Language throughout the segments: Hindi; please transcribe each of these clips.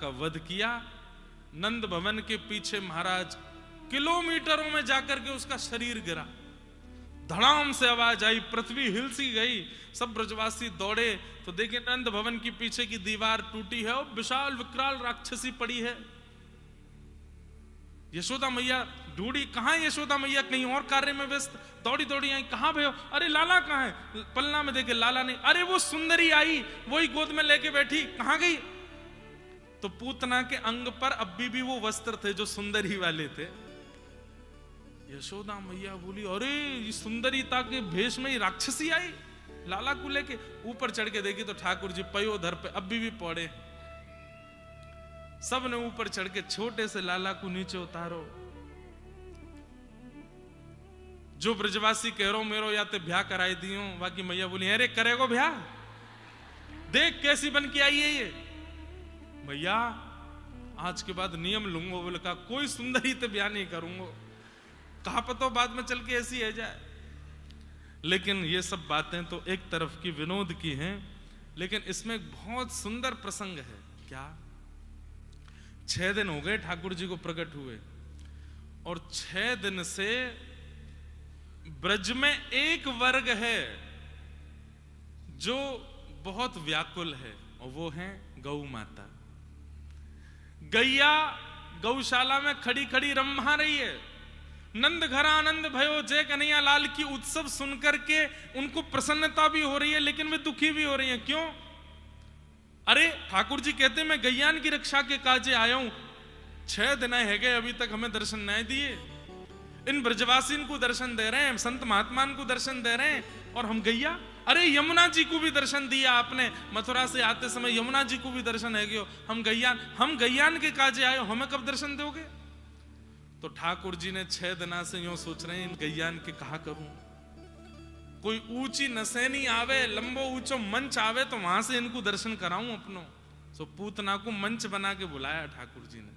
का वध किया। नंद भवन के पीछे महाराज किलोमीटरों में जाकर के उसका शरीर गिरा, धड़ाम से आवाज आई, पृथ्वी हिल सी गई, सब ब्रजवासी दौड़े तो देखे नंद भवन की पीछे की दीवार टूटी है और विशाल विकराल राक्षसी पड़ी है। यशोदा मैया ढूंढी, कहां यशोदा मैया, कहीं और कार्य में व्यस्त, दौड़ी दौड़ी आई, कहां भयो, अरे लाला कहां है, पलना में देखे लाला नहीं, अरे वो सुंदरी आई, वही गोद में लेके बैठी, कहां गई। तो पूतना के अंग पर अभी भी वो वस्त्र थे जो सुंदरी वाले थे। यशोदा मैया बोली, अरे ये सुंदरीता के भेष में ही राक्षसी आई, लाला को लेके। ऊपर चढ़ के देखी तो ठाकुर जी पयोधर पे अभी भी पौड़े। सब ने ऊपर चढ़ के छोटे से लाला को नीचे उतारो। जो ब्रजवासी कहो मेरो या ते ब्याह कराई दियो, बाकी मैया बोली, अरे करेगो ब्याह, देख कैसी बन के आई है ये। भैया आज के बाद नियम लूंगा, बोले का कोई सुंदरी ते ब्याह नहीं करूंगा, कहा पतो बाद में चल के ऐसी है जाए। लेकिन ये सब बातें तो एक तरफ की विनोद की हैं, लेकिन इसमें एक बहुत सुंदर प्रसंग है। क्या 6 दिन हो गए ठाकुर जी को प्रकट हुए, और 6 दिन से ब्रज में एक वर्ग है जो बहुत व्याकुल है, और वो है गौ माता। गैया गौशाला में खड़ी खड़ी रम्भा रही है। नंद घर आनंद भयो जय कन्हैया लाल की उत्सव सुनकर के उनको प्रसन्नता भी हो रही है, लेकिन वे दुखी भी हो रही है। क्यों? अरे ठाकुर जी कहते मैं गैयान की रक्षा के काजे आया हूं, 6 दिन है गए अभी तक हमें दर्शन नहीं दिए। इन ब्रजवासीन को दर्शन दे रहे हैं, संत महात्मान को दर्शन दे रहे हैं, और हम गैया। अरे यमुना जी को भी दर्शन दिया आपने, मथुरा से आते समय यमुना जी को भी दर्शन है गयो, हम गैयान के काजे आए, हमें कब दर्शन दोगे। तो ठाकुर जी ने 6 दिना से यूं सोच रहे हैं, इन गैयान के कहा करूं, कोई ऊंची नसैनी आवे, लंबो ऊंचो मंच आवे तो वहां से इनको दर्शन कराऊं अपनो। सो पूतना को मंच बना के बुलाया ठाकुर जी ने।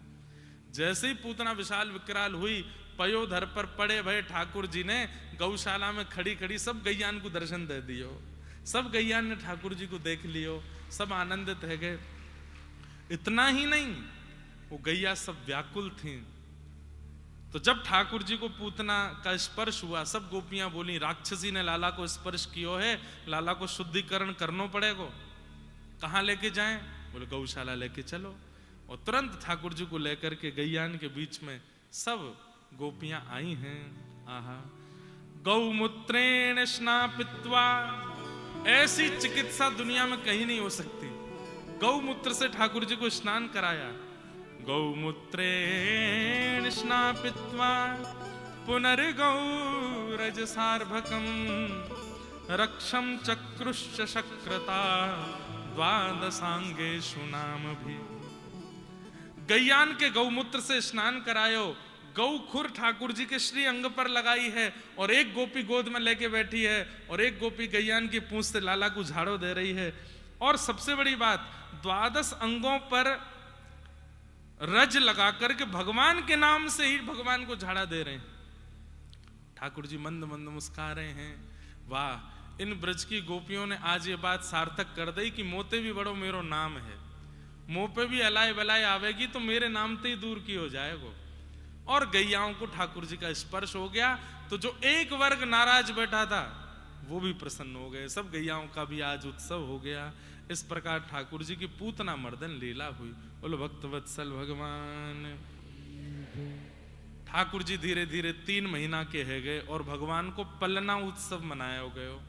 जैसे ही पूतना विशाल विकराल हुई, पयोधर पर पड़े भय ठाकुर जी ने गौशाला में खड़ी खड़ी सब गैयान को दर्शन दे दियो। सब गैयान ने ठाकुर जी को देख लियो, सब आनंदित है गए। इतना ही नहीं, वो गैया सब व्याकुल थी। तो जब ठाकुर जी को पूतना का स्पर्श हुआ, सब गोपियां बोली, राक्षसी ने लाला को स्पर्श किया है, लाला को शुद्धिकरण करना पड़ेगा, कहां लेके जाएं। बोले गौशाला लेके चलो। और तुरंत ठाकुर जी को लेकर के गैयान के बीच में सब गोपियां आई हैं। आहा, गौमूत्रेण स्नापित्वा, ऐसी चिकित्सा दुनिया में कहीं नहीं हो सकती। गौमूत्र से ठाकुर जी को स्नान कराया। गौमूत्रेण स्नापित्वा पुनर्गौरज सार्भकम रक्षम चक्रुश्च शक्रता द्वादशांगेषु नाम भी। गैयान के गौमूत्र से स्नान करायो। गौ खुर ठाकुर जी के श्री अंग पर लगाई है, और एक गोपी गोद में लेके बैठी है, और एक गोपी गैयान की पूंछ से लाला को झाड़ो दे रही है। और सबसे बड़ी बात, 12 अंगों पर रज लगा करके भगवान के नाम से ही भगवान को झाड़ा दे रहे हैं। ठाकुर जी मंद मंद मुस्कुरा रहे हैं। वाह, इन ब्रज की गोपियों ने आज ये बात सार्थक कर दी कि मोते भी बड़ो मेरो नाम है, मुंह पे भी अलाय बलाय आवेगी तो मेरे नाम से ही दूर की हो जाएगा। और गैयाओं को ठाकुर जी का स्पर्श हो गया, तो जो एक वर्ग नाराज बैठा था वो भी प्रसन्न हो गए। सब गैयाओं का भी आज उत्सव हो गया। इस प्रकार ठाकुर जी की पूतना मर्दन लीला हुई। बोलो भक्तवत्सल भगवान। ठाकुर जी धीरे धीरे 3 महीना के है गए, और भगवान को पलना उत्सव मनाया हो गए।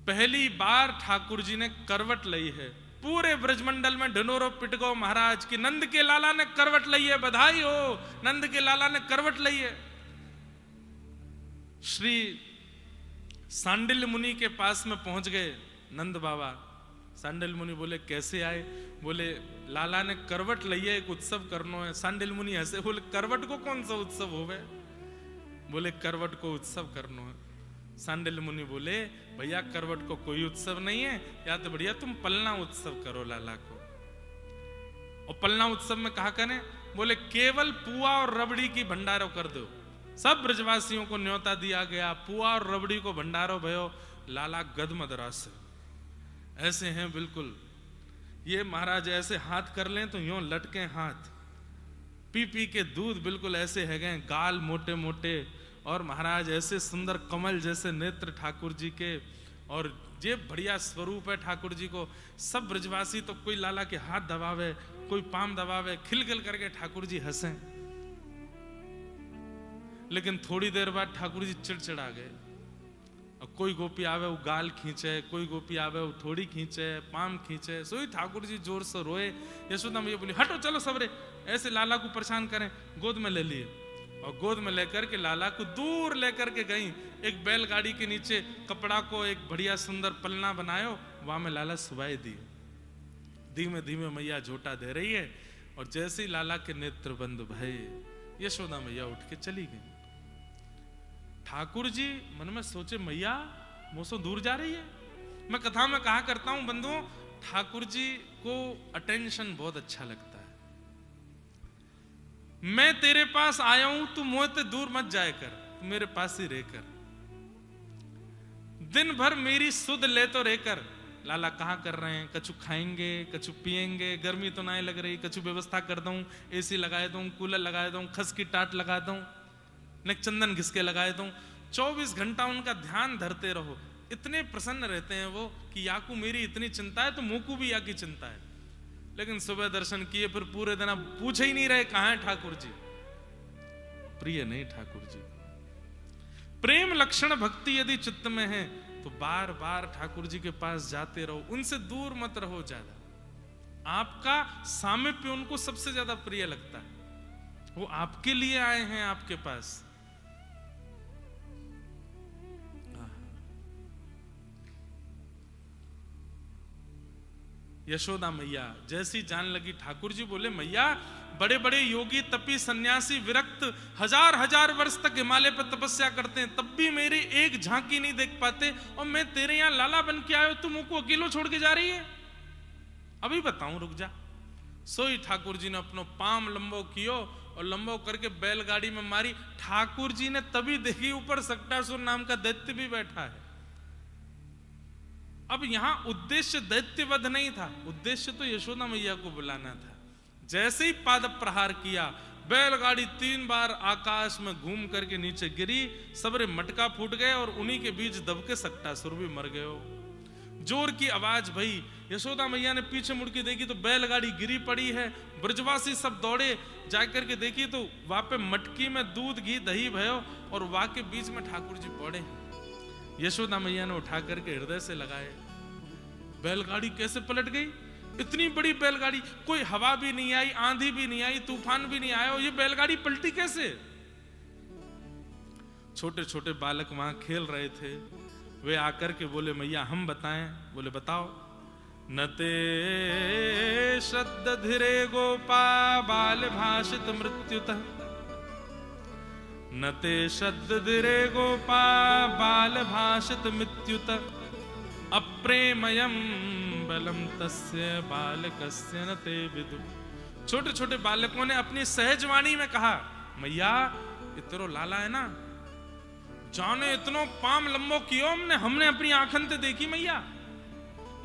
पहली बार ठाकुर जी ने करवट ली है। पूरे ब्रजमंडल में ढिंढोरो पिट गो महाराज की नंद के लाला ने करवट ली है, बधाई हो, नंद के लाला ने करवट ली है। श्री सांडिल्य मुनि के पास में पहुंच गए नंद बाबा। सांडिल्य मुनि बोले कैसे आए? बोले लाला ने करवट ली है, एक उत्सव करनो है। सांडिल्य मुनि हंसे, बोले करवट को कौन सा उत्सव होवे? बोले करवट को उत्सव करनो है। सांडिल्य मुनि बोले भैया करवट को कोई उत्सव नहीं है, या तो बढ़िया तुम पलना उत्सव करो लाला को। और पलना उत्सव में कहा करें? बोले केवल पुआ और रबड़ी की भंडारो कर दो। सब ब्रजवासियों को न्योता दिया गया, पुआ और रबड़ी को भंडारो भयो। लाला गदमद रस ऐसे हैं बिल्कुल ये महाराज ऐसे हाथ कर लें तो यूं लटके हाथ, पी पी के दूध बिल्कुल ऐसे है गए, गाल मोटे मोटे, और महाराज ऐसे सुंदर कमल जैसे नेत्र ठाकुर जी के, और ये बढ़िया स्वरूप है ठाकुर जी को। सब ब्रजवासी तो कोई लाला के हाथ दबावे, कोई पाम दबावे, खिलखिल करके ठाकुर जी हंसे। लेकिन थोड़ी देर बाद ठाकुर जी चिड़चिड़ा गए, और कोई गोपी आवे वो गाल खींचे, कोई गोपी आवे वो थोड़ी खींचे, पाम खींचे, सोई ठाकुर जी जोर से रोए। यशोदा मैया बोली हटो चलो सबरे, ऐसे लाला को परेशान करें। गोद में ले लिए, और गोद में लेकर के लाला को दूर लेकर के गई, एक बैलगाड़ी के नीचे कपड़ा को एक बढ़िया सुंदर पलना बनायो, वहां में लाला सुबाई दी। धीमे धीमे मैया झोटा दे रही है, और जैसे ही लाला के नेत्र बंद भये, यशोदा मैया उठ के चली गई। ठाकुर जी मन में सोचे मैया मुझसे दूर जा रही है। मैं कथा में कहा करता हूं बंधुओं, ठाकुर जी को अटेंशन बहुत अच्छा लगता है। मैं तेरे पास आया हूं, तू मुझसे दूर मत जाए कर, तू मेरे पास ही रहकर, दिन भर मेरी सुध ले तो रहकर। लाला कहाँ कर रहे हैं, कछु खाएंगे कछु पिएंगे, गर्मी तो नहीं लग रही, कछु व्यवस्था कर दूं, एसी लगाए दूं, कूलर लगाए दूं, खस की टाट लगा दूं, न चंदन घिसके लगाए दूं, 24 घंटा उनका ध्यान धरते रहो। इतने प्रसन्न रहते हैं वो कि याकू मेरी इतनी चिंता है तो मुझको भी या की चिंता है। लेकिन सुबह दर्शन किए, फिर पूरे दिन अब पूछ ही नहीं रहे कहां है ठाकुर जी। प्रिय नहीं ठाकुर जी। प्रेम लक्षण भक्ति यदि चित्त में है तो बार बार ठाकुर जी के पास जाते रहो, उनसे दूर मत रहो ज्यादा। आपका सामीप्य उनको सबसे ज्यादा प्रिय लगता है, वो आपके लिए आए हैं आपके पास। यशोदा मैया जैसी जान लगी, ठाकुर जी बोले मैया बड़े बड़े योगी तपी सन्यासी विरक्त हजार हजार वर्ष तक हिमालय पर तपस्या करते हैं, तब भी मेरी एक झांकी नहीं देख पाते, और मैं तेरे यहां लाला बन के आयो, तुम मुझको अकेलो छोड़ के जा रही है। अभी बताऊं, रुक जा। सोई ठाकुर जी ने अपनो पाम लंबो कियो, और लंबो करके बैलगाड़ी में मारी। ठाकुर जी ने तभी देखी ऊपर सक्टासुर नाम का दैत्य भी बैठा है। अब यहां उद्देश्य दैत्यवध नहीं था, उद्देश्य तो यशोदा मैया को बुलाना था। जैसे ही पाद प्रहार किया, बैलगाड़ी 3 बार आकाश में घूम करके नीचे गिरी, सबरे मटका फूट गए, और उन्हीं के बीच दबके सक्टासुर भी मर गए। जोर की आवाज भई, यशोदा मैया ने पीछे मुड़ के देखी तो बैलगाड़ी गिरी पड़ी है। ब्रजवासी सब दौड़े, जाकर के देखी तो वहां पे मटकी में दूध घी दही भयो, और वहां के बीच में ठाकुर जी पड़े। यशोदा मैया ने उठा करके हृदय से लगाए। बैलगाड़ी कैसे पलट गई? इतनी बड़ी बैलगाड़ी, कोई हवा भी नहीं आई, आंधी भी नहीं आई, तूफान भी नहीं आया, और ये बैलगाड़ी पलटी कैसे? छोटे छोटे बालक वहां खेल रहे थे, वे आकर के बोले मैया हम बताएं। बोले बताओ। नते शब्द धीरे गोपा बाल भाषित मृत्युतः, नते शब्द धीरे गोपा बाल भाषित मृत्युतः, अप्रेमयम बलम तस्य बालकस्य न ते विदु। छोटे छोटे बालकों ने अपनी सहज वाणी में कहा मैया इतरो लाला है ना, जाने इतनो पाम लंबो कियो हमने अपनी आंखन ते देखी मैया,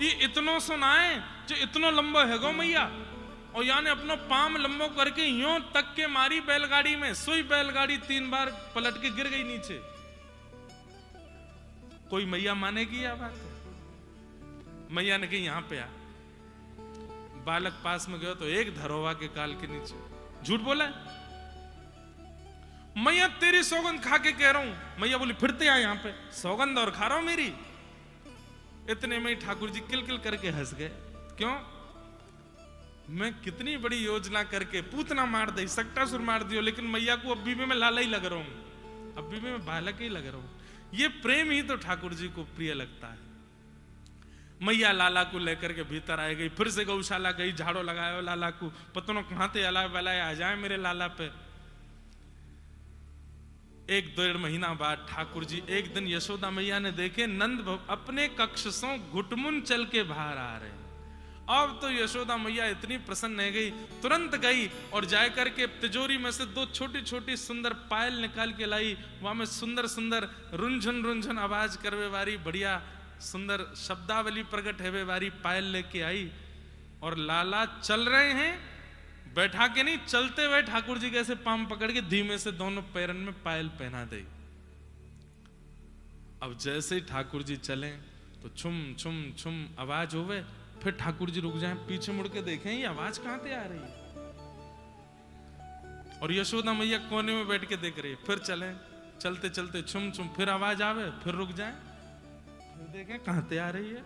ये इतनो सुनाए जो इतनो लंबो है गो मैया, और याने अपनो पाम लंबो करके यूं तक के मारी बैलगाड़ी में। सोई बैलगाड़ी 3 बार पलट के गिर गई नीचे। कोई मैया मानेगी या बात? मैया ने कही यहां पे आ। बालक पास में गयो तो एक धरोवा के काल के नीचे। झूठ बोला है? मैया तेरी सौगंध खा के कह रहा हूं। मैया बोली फिरते आ यहां पे, सौगंध और खा रहा हूं मेरी। इतने में ठाकुर जी किलकिल करके हंस गए। क्यों? मैं कितनी बड़ी योजना करके पूतना मार दी, सक्टासुर मार दियो, लेकिन मैया को अभी भी मैं लाला ही लग रहा हूं, अभी भी मैं बालक ही लग रहा हूं। ये प्रेम ही तो ठाकुर जी को प्रिय लगता है। मैया लाला को लेकर के भीतर आ गई, फिर से गौशाला गई, झाड़ो लगायो लाला को, पतनो कहां थे अला बलाए आ जाए मेरे लाला पे। 1-1.5 महीना बाद ठाकुर जी एक दिन यशोदा मैया ने देखे नंद अपने कक्ष से घुटमुन चल के बाहर आ रहे हैं। अब तो यशोदा मैया इतनी प्रसन्न है गई, तुरंत गई और जाकर के तिजोरी में से 2 छोटी छोटी सुंदर पायल निकाल के लाई। वहां में सुंदर सुंदर रुंझन रुंझन आवाज करवे वाली बढ़िया सुंदर शब्दावली प्रकट है वारी पायल लेके आई। और लाला चल रहे हैं, बैठा के नहीं, चलते हुए ठाकुर जी कैसे पाम पकड़ के धीमे से दोनों पैरन में पायल पहना दे। अब जैसे ही ठाकुर जी चले तो छुम छुम छुम आवाज होवे, फिर ठाकुर जी रुक जाएं, पीछे मुड़ के देखें ये आवाज कहां से आ रही है, और यशोदा मैया कोने में बैठ के देख रही है। फिर चले, चलते चलते छुम छुम, फिर आवाज आवे, फिर रुक जाएं, फिर देखें कहां से आ रही है।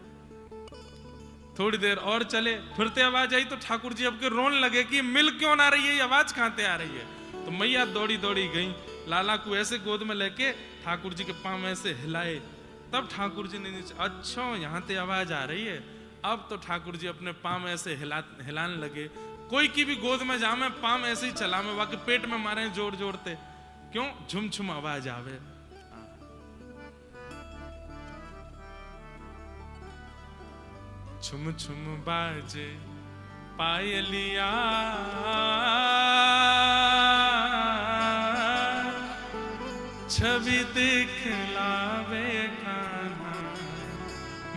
थोड़ी देर और चले, फिर से आवाज आई तो ठाकुर जी अब के रोन लगे कि मिल क्यों ना रही है, ये आवाज कहां से आ रही है। तो मैया दौड़ी दौड़ी गई, लाला को ऐसे गोद में लेके ठाकुर जी के पांव ऐसे हिलाए, तब ठाकुर जी ने नीचे, अच्छा यहाँ से आवाज आ रही है। अब तो ठाकुर जी अपने पांव ऐसे हिलाने लगे। कोई की भी गोद में जा, मैं पांव ऐसे ही चला, मैं वाकई पेट में मारे जोर जोरते, क्यों झुम झुम आवाज आवे। छुम छुम बाजे पायलिया, छवि दिखलावे कान्हा,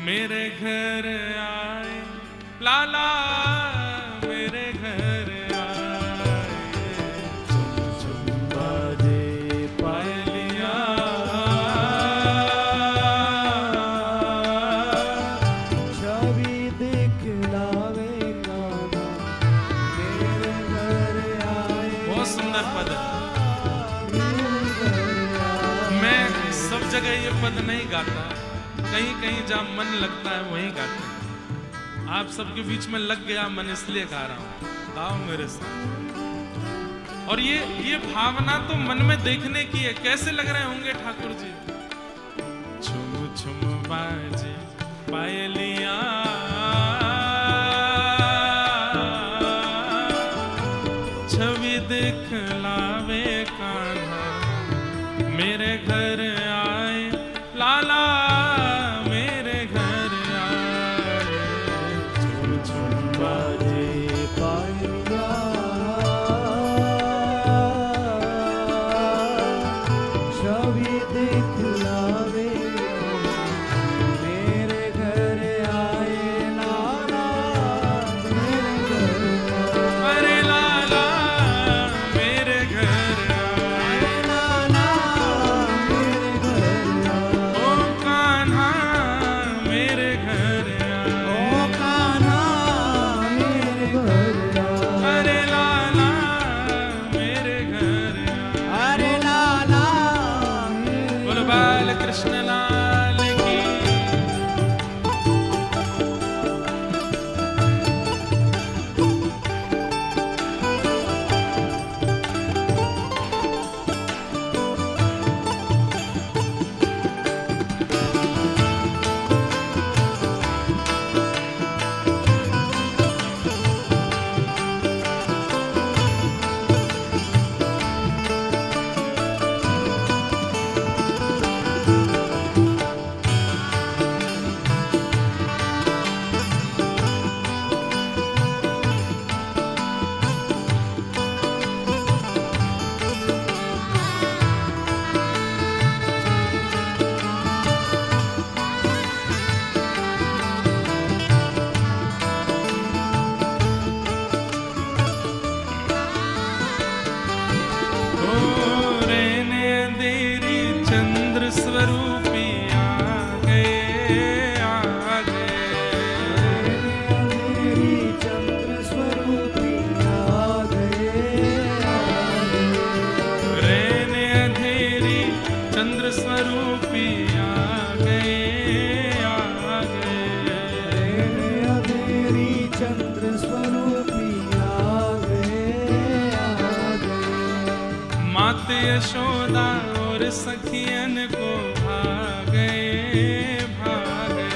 मेरे घर आए लाला, मेरे घर आए। छुम छुम बाजे पायलिया, छवि दिखलावे कान्हा, मेरे घर आए। बहुत सुंदर पद है। मैं सब जगह ये पद नहीं गाता, कहीं कहीं जहां मन लगता है वहीं गाते हैं। आप सबके बीच में लग गया मन, इसलिए गा रहा हूं, गाओ मेरे साथ। और ये भावना तो मन में देखने की है, कैसे लग रहे होंगे ठाकुर जी। छुम छुम बाजे पायलिया, छवि दिखलावे कान्हा, मेरे घर आए लाला, मेरे घर आए। छुम छुम बाजे पायलिया, छवि दिखलावे मेरे घर आए लाला, मेरे घर आए। अरे लाला मेरे घर आए, लाला मेरे घर आए। ओ कान्हा मेरे घर आए, ओ कान्हा मेरे घर आए। अरे लाला मेरे घर आए। अरे लाला मेरे बोलो बाल कृष्ण लाल की। स्वरूपी आ गए, आ गए। मेरी चंद्र स्वरूपी आ गए, आ गए। रहने अंधेरी चंद्र स्वरूपी आ गए, आ गए। रहने अंधेरी चंद्र स्वरूपी आ गए, आ गए। माते यशोदा और सखियन को भागे, भागे।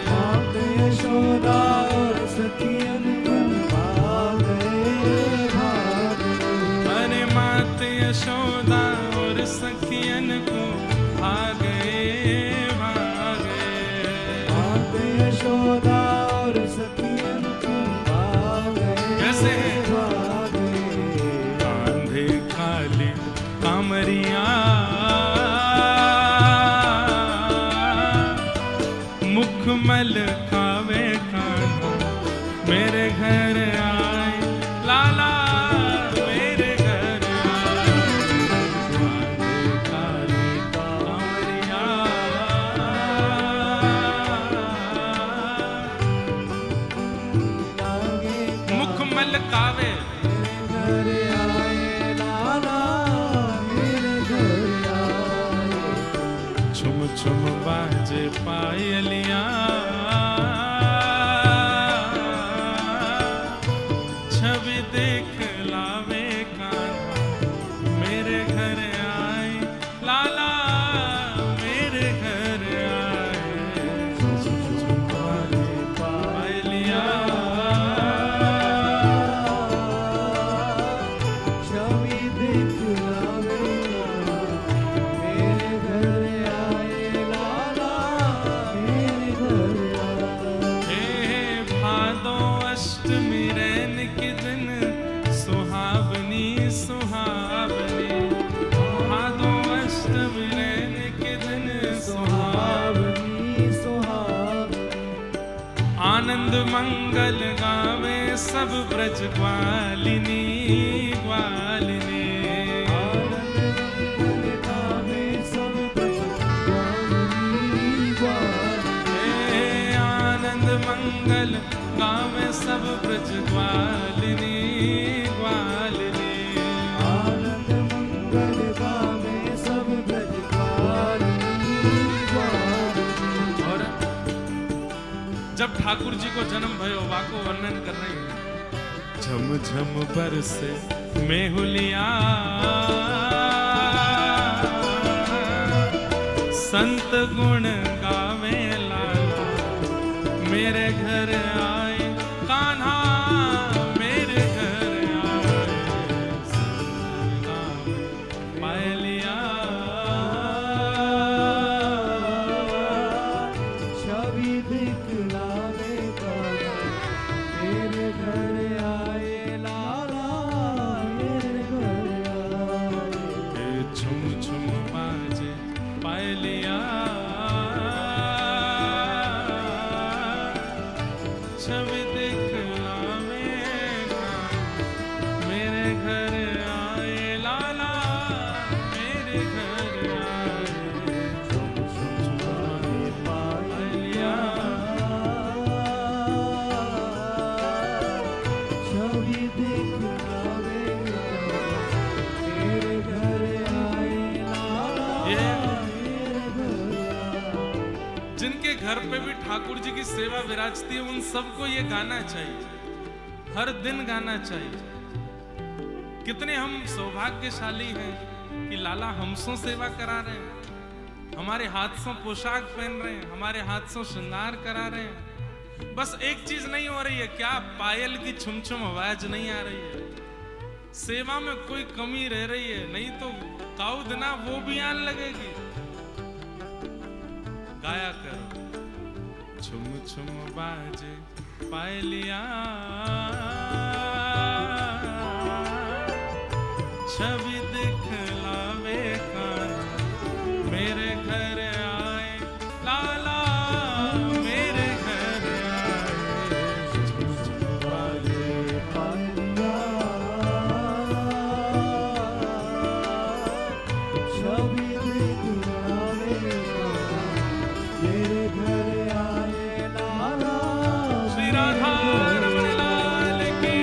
माते यशोदा और सखियन को भागे, भागे। अरे माते यशोदा और सखियन को भागे, भागे। माते यशोदा और सखियन को भागे, कैसे है? भागे। कांधे खाली कामरिया, मुख मल खावे कान्हा, मेरे महकावे। मेरे घर आए लाला, मेरे घर आए। छुम छुम बाजे पायलियां, छवि देख लावे कान्हा, मेरे घर आए लाला, मेरे घर आए। बाजे पायलियां, छवि देख लावे कान्हा, मेरे घर आए लाला, मेरे घर आए। हे भादो अष्टमी रैन के दिन, सुहावनी सुहावनी। भादो अष्टमी रैन के दिन सुहावनी। सुहावनी सुहावनी। आनंद मंगल गावे सब ब्रज ग्वालिनी ग्वालिनी। आनंद मंगल गावे सब ब्रज ग्वालिनी ग्वालिनी। हे आनंद मंगल गावे सब ब्रज ग्वालिनी ग्वालिनी। आनंद मंगल गावे सब ब्रज ग्वालिनी ग्वालिनी। और जब ठाकुर जी को जन्म भयो वाको वर्णन कर रहे हैं। झम झम बरसे मेहुलिया, संत गुण गावे लाला, मेरे घर आए कान्हा, मेरे घर आए। संत गावे पायलिया, छवि दिखलावे कान्हा, मेरे घर आए लाला, मेरे घर आए। छुम छुम बाजे पायलिया, छवि दिखलावे कान्हा, मेरे घर आए लाला, मेरे घर आए। पायलिया, छवि दिखलावे कान्हा, मेरे घर आए लाला, ये मेरे घर आए। जिनके घर पे भी ठाकुर जी की सेवा विराजती है, उन सबको ये गाना चाहिए, हर दिन गाना चाहिए। कितने हम सौभाग्यशाली हैं कि लाला हमसों सेवा करा रहे हैं, हमारे हाथ से पोशाक पहन रहे हैं, हमारे हाथ से श्रृंगार करा रहे हैं। बस एक चीज नहीं हो रही है, क्या पायल की छुम छुम आवाज नहीं आ रही है? सेवा में कोई कमी रह रही है, नहीं तो काऊ दिना वो भी आने लगेगी। गाया करो, छुम छुम बाजे पायलिया, छवि दिखलावे कान्हा, मेरे घर आए लाला, मेरे घर आए। छुम छुम बाजे पायलिया, छवि दिखलावे कान्हा, मेरे घर आए लाला, श्री राधा रमण लाल की।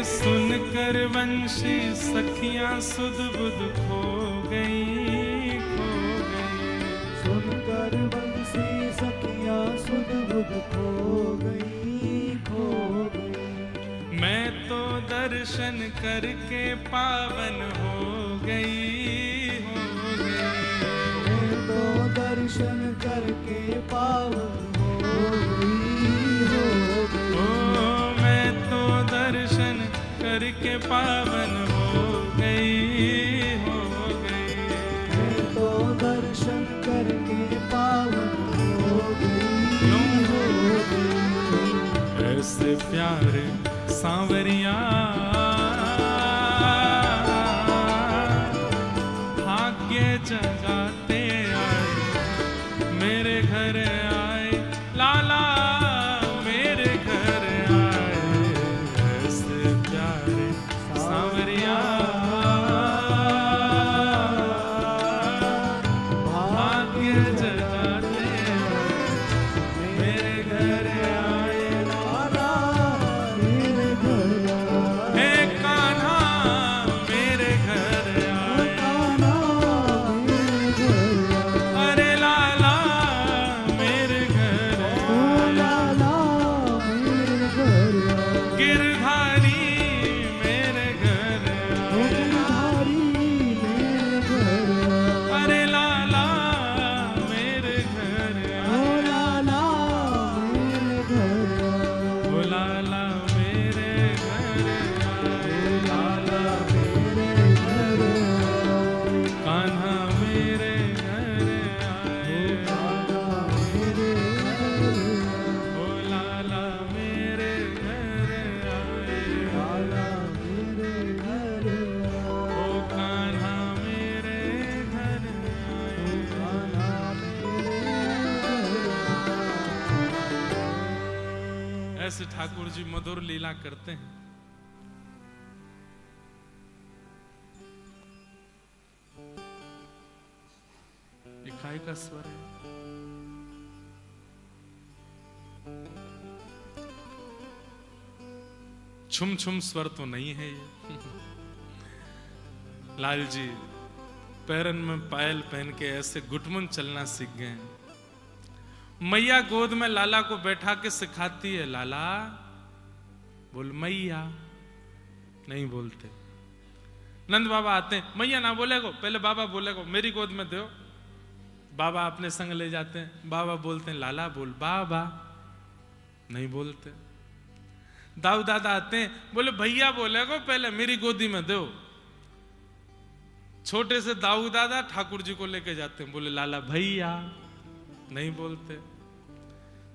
सुनकर वंशी सखियां सुध बुध खो गई खो गई। सुनकर बंसी सखियां सुध बुध खो गई खो गई। मैं तो दर्शन करके पावन हो गई हो गई। मैं तो दर्शन करके पावन हो गई हो गई। ओ मैं तो दर्शन करके पावन हो गई हो प्यारे सांवरिया भाग्य जगाते आए मेरे घर आए लाला मेरे घर आए ऐसे प्यारे सांवरिया भाग्य जगाते मेरे घर आए लाला मेरे घर आए, हे कान्हा मेरे घर आए कान्हा मेरे घर आए, अरे लाला मेरे घर ओ आए लाला मेरे घर आए, गिरधारी मेरे घर ओ आए गिरधारी मेरे घर आए, अरे लाला मेरे घर ओ आए लाला मेरे घर आए, ओ लाला मेरे घर आए लाला मेरे घर आए, कान्हा मेरे घर आए लाला मेरे घर आए, ओ लाला मेरे घर आए लाला मेरे घर आए, ओ कान्हा मेरे घर आए कान्हा मेरे घर आए। ऐसे ठाकुर जी मधुर लीला करते हैं। इकाई का स्वर है। छुम छुम स्वर तो नहीं है ये। लाल जी पैरन में पायल पहन के ऐसे गुटमुन चलना सीख गए हैं। मैया गोद में लाला को बैठा के सिखाती है, लाला बोल मैया, नहीं बोलते। नंद बाबा आते हैं, मैया ना बोलेगो, पहले बाबा बोलेगो, मेरी गोद में दो। बाबा अपने संग ले जाते हैं, बाबा बोलते हैं लाला बोल बाबा, नहीं बोलते। दाऊ दादा आते हैं, बोले भैया बोलेगो, पहले मेरी गोदी में दो। छोटे से दाऊ दादा ठाकुर जी को लेके जाते हैं, बोले लाला भैया, नहीं बोलते।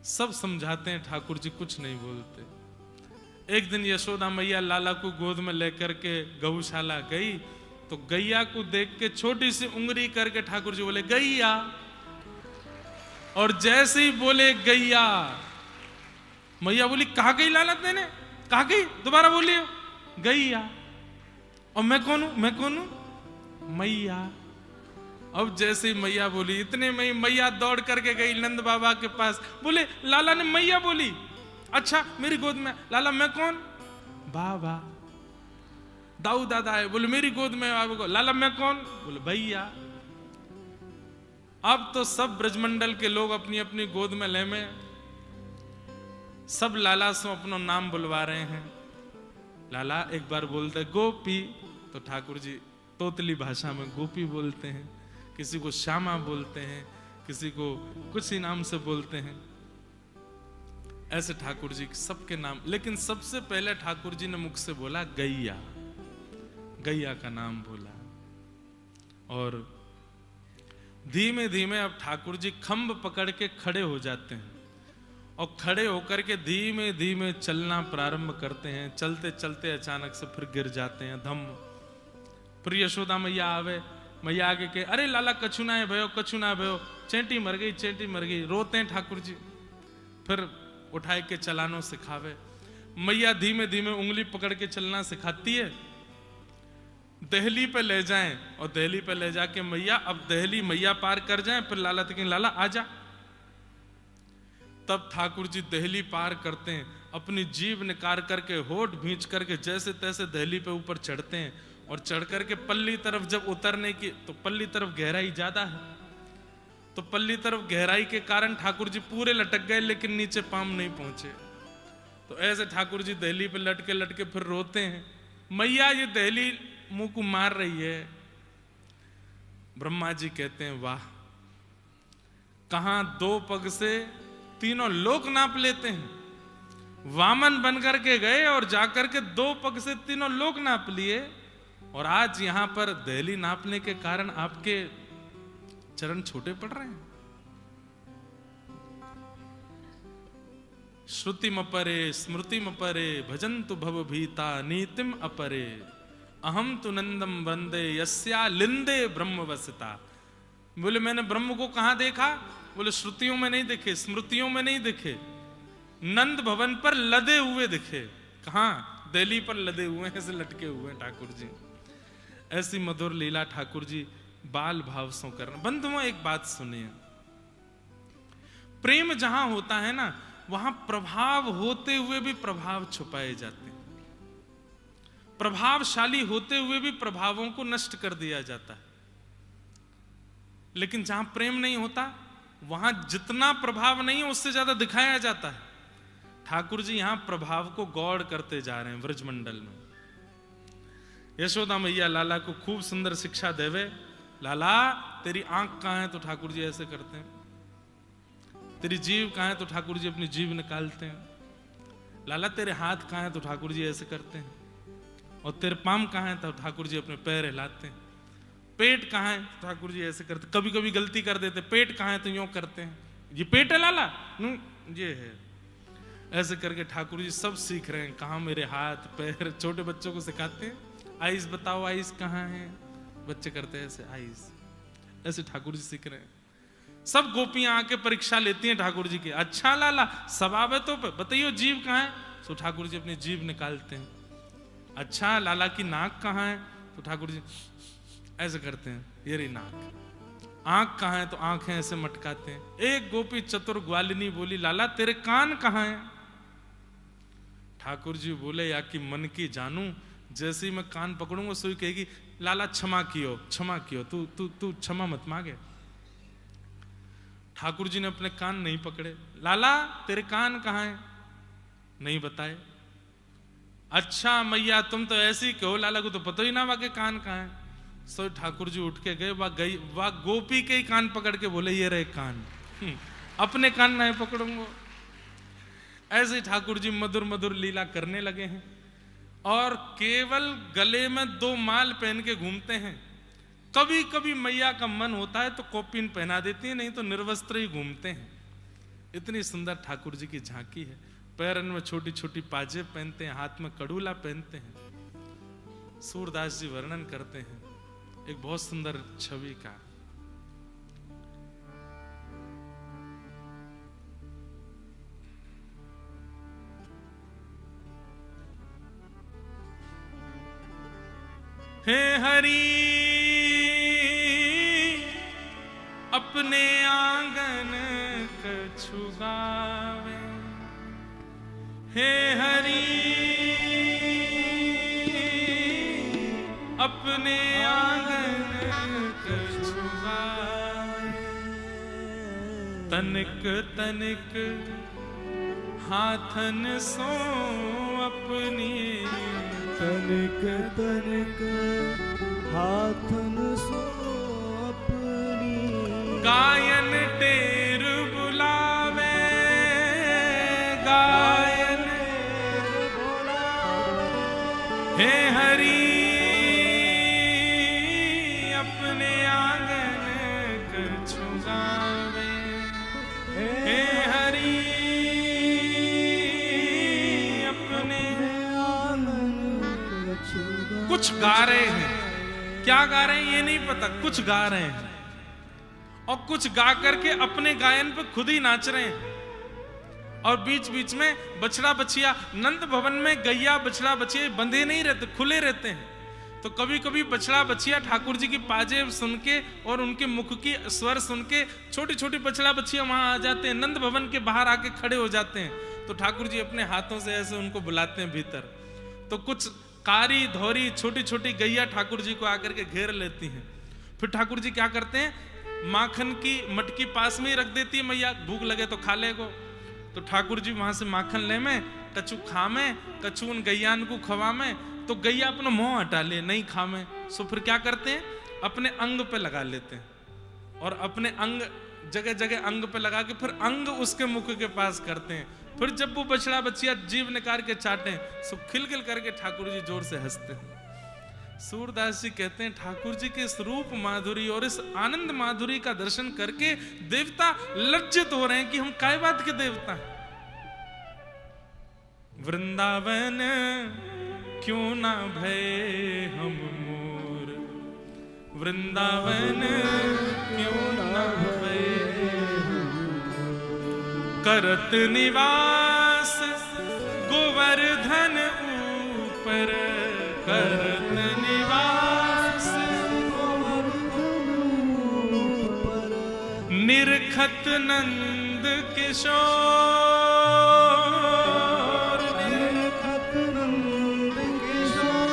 सब समझाते हैं, ठाकुर जी कुछ नहीं बोलते। एक दिन यशोदा मैया लाला को गोद में लेकर के गौशाला गई, तो गैया को देख के छोटी सी उंगली करके ठाकुर जी बोले गैया, और जैसे ही बोले गैया, मैया बोली कहाँ गई लाला तेने, कहाँ गई, दोबारा बोलिए गैया। और मैं कौन हूं, मैं कौन हूं, मैया। अब जैसे ही मैया बोली, इतने में मैया दौड़ करके गई नंद बाबा के पास, बोले लाला ने मैया बोली, अच्छा मेरी गोद में, लाला मैं कौन, बाबा। दाऊ दादा है, बोले मेरी गोद में बाबा को, लाला मैं कौन, बोले भैया। अब तो सब ब्रजमंडल के लोग अपनी अपनी गोद में ले में, सब लाला से अपना नाम बुलवा रहे हैं। लाला एक बार बोलते गोपी, तो ठाकुर जी तोतली भाषा में गोपी बोलते हैं, किसी को श्यामा बोलते हैं, किसी को कुछ ही नाम से बोलते हैं। ऐसे ठाकुर जी सबके नाम, लेकिन सबसे पहले ठाकुर जी ने मुख से बोला गैया, गैया का नाम बोला। और धीमे धीमे अब ठाकुर जी खंभ पकड़ के खड़े हो जाते हैं, और खड़े होकर के धीमे धीमे चलना प्रारंभ करते हैं। चलते चलते अचानक से फिर गिर जाते हैं, धम। फिर यशोदा मैया आवे, मैया आगे के अरे लाला कछु ना है भयो, कछु ना भयो, चेंटी मर गई, चेंटी मर गई। रोते हैं ठाकुर जी, फिर उठाए के चलानो सिखावे। मैया धीमे धीमे उंगली पकड़ के चलना सिखाती है, दहली पे ले जाएं, और दहली पे ले जाके मैया, अब दहली मैया पार कर जाएं, फिर लाला तक लाला आजा। तब ठाकुर जी दहली पार करते हैं, अपनी जीभ निकाल करके होठ भींच करके जैसे तैसे दहली पे ऊपर चढ़ते हैं, और चढ़ करके पल्ली तरफ जब उतरने की, तो पल्ली तरफ गहराई ज्यादा है, तो पल्ली तरफ गहराई के कारण ठाकुर जी पूरे लटक गए, लेकिन नीचे पाम नहीं पहुंचे। तो ऐसे ठाकुर जी दहली पे लटके लटके फिर रोते हैं, मैया ये दहली मुंह को मार रही है। ब्रह्मा जी कहते हैं वाह, कहां दो पग से तीनों लोक नाप लेते हैं। वामन बनकर के गए और जाकर के दो पग से तीनों लोक नाप लिए, और आज यहां पर दहली नापने के कारण आपके चरण छोटे पड़ रहे हैं। श्रुतिम अपरे स्मृतिम अपरे भजन्तु भव भीता नीतिम अपरे अहम तु नंदम वंदे यस्या लिंदे ब्रह्म वसता। बोले मैंने ब्रह्म को कहां देखा? बोले श्रुतियों में नहीं दिखे, स्मृतियों में नहीं दिखे, नंद भवन पर लदे हुए दिखे। कहां? दिल्ली पर लदे हुए हैं, ऐसे लटके हुए हैं ठाकुर जी। ऐसी मधुर लीला ठाकुर जी बाल भाव सो कर रहे। बंधुओं एक बात सुनिए, प्रेम जहां होता है ना, वहां प्रभाव होते हुए भी प्रभाव छुपाए जाते हैं, प्रभावशाली होते हुए भी प्रभावों को नष्ट कर दिया जाता है। लेकिन जहां प्रेम नहीं होता, वहां जितना प्रभाव नहीं है उससे ज्यादा दिखाया जाता है। ठाकुर जी यहां प्रभाव को गौड़ करते जा रहे हैं ब्रजमंडल में। यशोदा मैया लाला को खूब सुंदर शिक्षा देवे, लाला तेरी आंख कहां है? तो ठाकुर जी ऐसे करते हैं। तेरी जीभ कहां है? तो ठाकुर जी अपनी जीभ निकालते हैं। लाला तेरे हाथ कहां है? तो ठाकुर जी ऐसे करते हैं। और तेरे पाम कहां है? तो ठाकुर जी अपने पैर हिलाते हैं। पेट कहां है? तो ठाकुर जी ऐसे करते। कभी कभी गलती कर देते, पेट कहां है? तो यूं करते हैं, ये पेट है लाला, ये है। ऐसे करके ठाकुर जी सब सीख रहे हैं, कहां मेरे हाथ पैर। छोटे बच्चों को सिखाते हैं, आइस बताओ, आइस कहां है? बच्चे करते हैं ऐसे, आइस। ऐसे ठाकुर जी सीख रहे हैं। सब गोपियां आके परीक्षा लेती हैं ठाकुर जी की। अच्छा लाला सवाब है तो बताइए जीभ कहां है? तो ठाकुर जी अपनी जीभ निकालते हैं। अच्छा लाला की नाक कहां है? तो ठाकुर जी ऐसे करते हैं, ये रही नाक। आंख कहां है? तो आंखें ऐसे मटकाते हैं। एक गोपी चतुर ग्वालिनी बोली, लाला तेरे कान कहां है? ठाकुर जी बोले, या कि मन की जानू, जैसे ही मैं कान पकड़ूंगा सोई कहेगी, लाला क्षमा कियो, क्षमा कियो, तू तू तू क्षमा मत मांगे। ठाकुर जी ने अपने कान नहीं पकड़े। लाला तेरे कान कहां है? नहीं बताए। अच्छा मैया तुम तो ऐसी कहो, लाला को तो पता ही ना वाके कान कहां है। सो ठाकुर जी उठ के गए, वह गोपी के ही कान पकड़ के बोले, ये रहे कान। अपने कान नहीं पकड़ूंगा। ऐसे ठाकुर जी मधुर मधुर लीला करने लगे हैं। और केवल गले में 2 माल पहन के घूमते हैं। कभी कभी मैया का मन होता है तो कौपीन पहना देती है, नहीं तो निर्वस्त्र ही घूमते हैं। इतनी सुंदर ठाकुर जी की झांकी है। पैरन में छोटी छोटी पाजेब पहनते हैं, हाथ में कड़ूला पहनते हैं। सूरदास जी वर्णन करते हैं एक बहुत सुंदर छवि का। हे हरि अपने आंगन कछु गावे, हे हरि अपने आंगन कछु गावे। तनिक तनिक हाथन सो अपनी, तनिक तनिक हाथन सो अपनी। गायन टेर बुलावे, गायन हे हरि अपने आंगन कछु गावे, हे हरि अपने आंगन कछु गावे। कुछ गा रहे हैं, क्या गा रहे हैं ये नहीं पता, कुछ गा रहे हैं। और कुछ गा करके अपने गायन पे खुद ही नाच रहे हैं। और बीच बीच में बछड़ा बछिया, नंद भवन में गैया बछड़ा बछिया बंधे नहीं रहते, खुले रहते हैं। तो कभी कभी बछड़ा बछिया ठाकुर जी की पाजेब सुन के और उनके मुख की स्वर सुन के छोटी छोटी बछड़ा बछिया वहां आ जाते हैं, नंद भवन के बाहर आके खड़े हो जाते हैं। तो ठाकुर जी अपने हाथों से ऐसे उनको बुलाते हैं भीतर। तो कुछ कारी धौरी छोटी छोटी गैया ठाकुर जी को आकर के घेर लेती हैं। फिर ठाकुर जी क्या करते हैं, माखन की मटकी पास में ही रख देती है मैया, भूख लगे तो खा लेगो। तो ठाकुर जी वहां से माखन ले में, कछु खा में, कछु उन गैयान को खवा में। तो गैया अपना मुंह हटा ले, नहीं खा में। सो फिर क्या करते हैं, अपने अंग पे लगा लेते हैं। और अपने अंग जगह जगह अंग पे लगा के फिर अंग उसके मुख के पास करते हैं। फिर जब वो बछड़ा बच्चिया जीव निकाल के चाटे, सो खिलखिल करके ठाकुर जी जोर से हंसते हैं। सूरदास जी कहते हैं ठाकुर जी के इस रूप माधुरी और इस आनंद माधुरी का दर्शन करके देवता लज्जित हो रहे हैं कि हम काय बात के देवता हैं। वृंदावन क्यों ना भय हम मोर, वृंदावन क्यों ना भय करत निवास गोवर्धन ऊपर, करत निवास निरखत नंद किशोर, निरखत नंद किशोर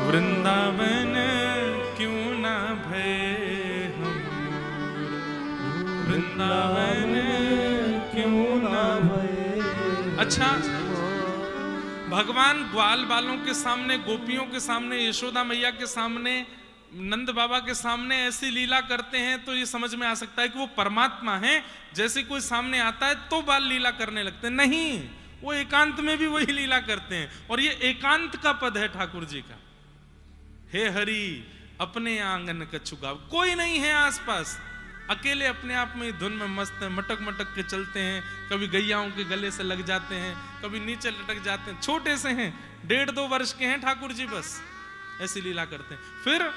वृंदावन क्यों ना भय हम मोर, वृंदावन क्यों ना भय। अच्छा, भगवान ग्वाल बालों के सामने, गोपियों के सामने, यशोदा मैया के सामने, नंद बाबा के सामने ऐसी लीला करते हैं तो ये समझ में आ सकता है कि वो परमात्मा हैं। जैसे कोई सामने आता है तो बाल लीला करने लगते हैं, नहीं, वो एकांत में भी वही लीला करते हैं। और ये एकांत का पद है ठाकुर जी का। हे हरि अपने आंगन कछु गाव, कोई नहीं है आसपास, अकेले अपने आप में धुन में मस्त है, मटक मटक के चलते हैं, कभी गैयाओं के गले से लग जाते हैं, कभी नीचे लटक जाते हैं, छोटे से हैं, 1.5-2 वर्ष के हैं ठाकुर जी, बस ऐसी लीला करते हैं। फिर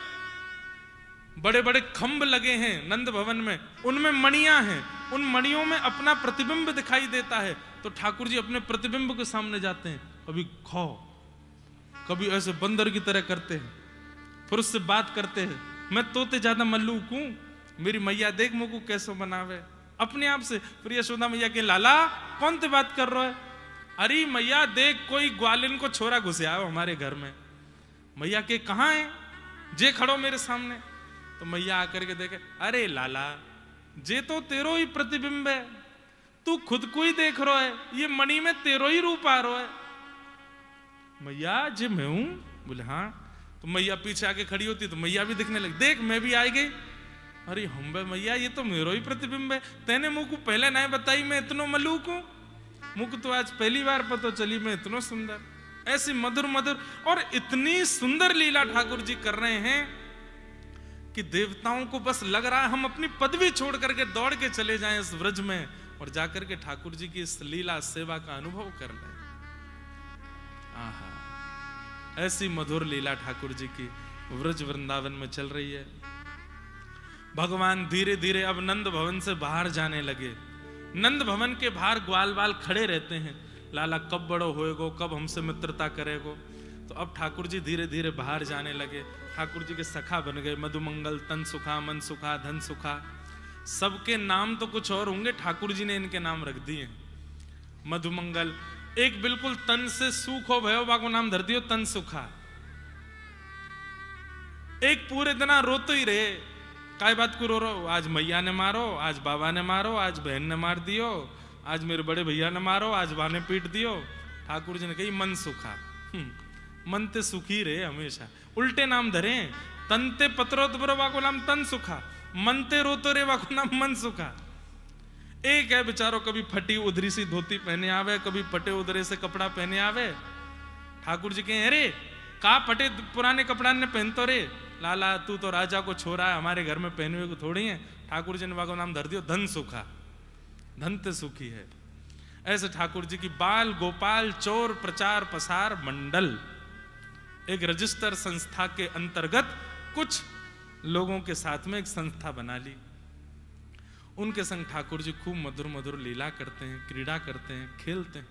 बड़े बड़े खंभ लगे हैं नंद भवन में, उनमें मणियां हैं, उन मणियों में अपना प्रतिबिंब दिखाई देता है, तो ठाकुर जी अपने प्रतिबिंब के सामने जाते हैं, कभी खो, कभी ऐसे बंदर की तरह करते हैं, फिर उससे बात करते हैं, मैं तोते ज्यादा मल्लूक हूं, मेरी मैया देख मुझको कैसे बनावे, अपने आप से। फिर यशोदा मैया के लाला कौन से बात कर रहा है, अरे मैया देख कोई ग्वालिन को छोरा घुसे आओ हमारे घर में। मैया के कहाँ है, जे खड़ो मेरे सामने। तो मैया आकर के देखे, अरे लाला जे तो तेरो ही प्रतिबिंब है, तू खुद को ही देख रहा है, ये मणि में तेरो ही रूप आ रहा है। मैया जे मैं हूं, बोले हाँ। तो मैया पीछे आके खड़ी होती तो मैया भी दिखने लगी, देख मैं भी आई गई, अरे हम मैया ये तो मेरो ही प्रतिबिंब है, तेने मुझको पहले नहीं बताई मैं इतनो मलूक हूं, मुझको तो आज पहली बार पता चली मैं इतनो सुंदर। ऐसी मधुर मधुर और इतनी सुंदर लीला ठाकुर जी कर रहे हैं कि देवताओं को बस लग रहा है हम अपनी पदवी छोड़ करके दौड़ के चले जाएं इस व्रज में और जाकर के ठाकुर जी की इस लीला सेवा का अनुभव कर लें। आहा, ऐसी मधुर लीला ठाकुर जी की व्रज वृंदावन में चल रही है। भगवान धीरे धीरे अब नंद भवन से बाहर जाने लगे। नंद भवन के बाहर ग्वाल बाल खड़े रहते हैं, लाला कब बड़ो होएगो, कब हमसे मित्रता करेगो। तो अब ठाकुर जी धीरे धीरे बाहर जाने लगे। ठाकुर जी के सखा बन गए, मधुमंगल, तन सुखा, मन सुखा, धन सुखा। सबके नाम तो कुछ और होंगे, ठाकुर जी ने इनके नाम रख दिए। मधुमंगल, एक बिल्कुल तन से सुख हो भयो बा को नाम धर दियो तन सुखा। एक पूरे दिन रोते ही रहे, काय बात को रो रहो, आज मैया ने मारो, आज बाबा ने मारो, आज बहन ने मार दियो, आज मेरे बड़े भैया ने मारो, आज बा ने पीट दियो। ठाकुर जी ने कही मन सुखा। मन ते सुखी रहे हमेशा। उल्टे नाम धरे, तनते पत्रोत बरो बा को नाम तन सुखा, मनते रोतो रे बा को नाम मन सुखा। एक है बेचारो कभी फटी उधरी सी धोती पहने आवे, कभी फटे उधरे से कपड़ा पहने आवे। ठाकुर जी कहे अरे का फटे पुराने कपड़ा ने पहनतो रे, लाला तू तो राजा को छोरा है, हमारे घर में पहने हुए को थोड़ी है। ठाकुर जी ने बाको नाम धर दियो धन सुखा, धन ते सुखी है। ऐसे ठाकुर जी की बाल गोपाल चोर प्रचार प्रसार मंडल एक रजिस्टर संस्था के अंतर्गत कुछ लोगों के साथ में एक संस्था बना ली। उनके संग ठाकुर जी खूब मधुर मधुर लीला करते हैं, क्रीड़ा करते हैं, खेलते हैं।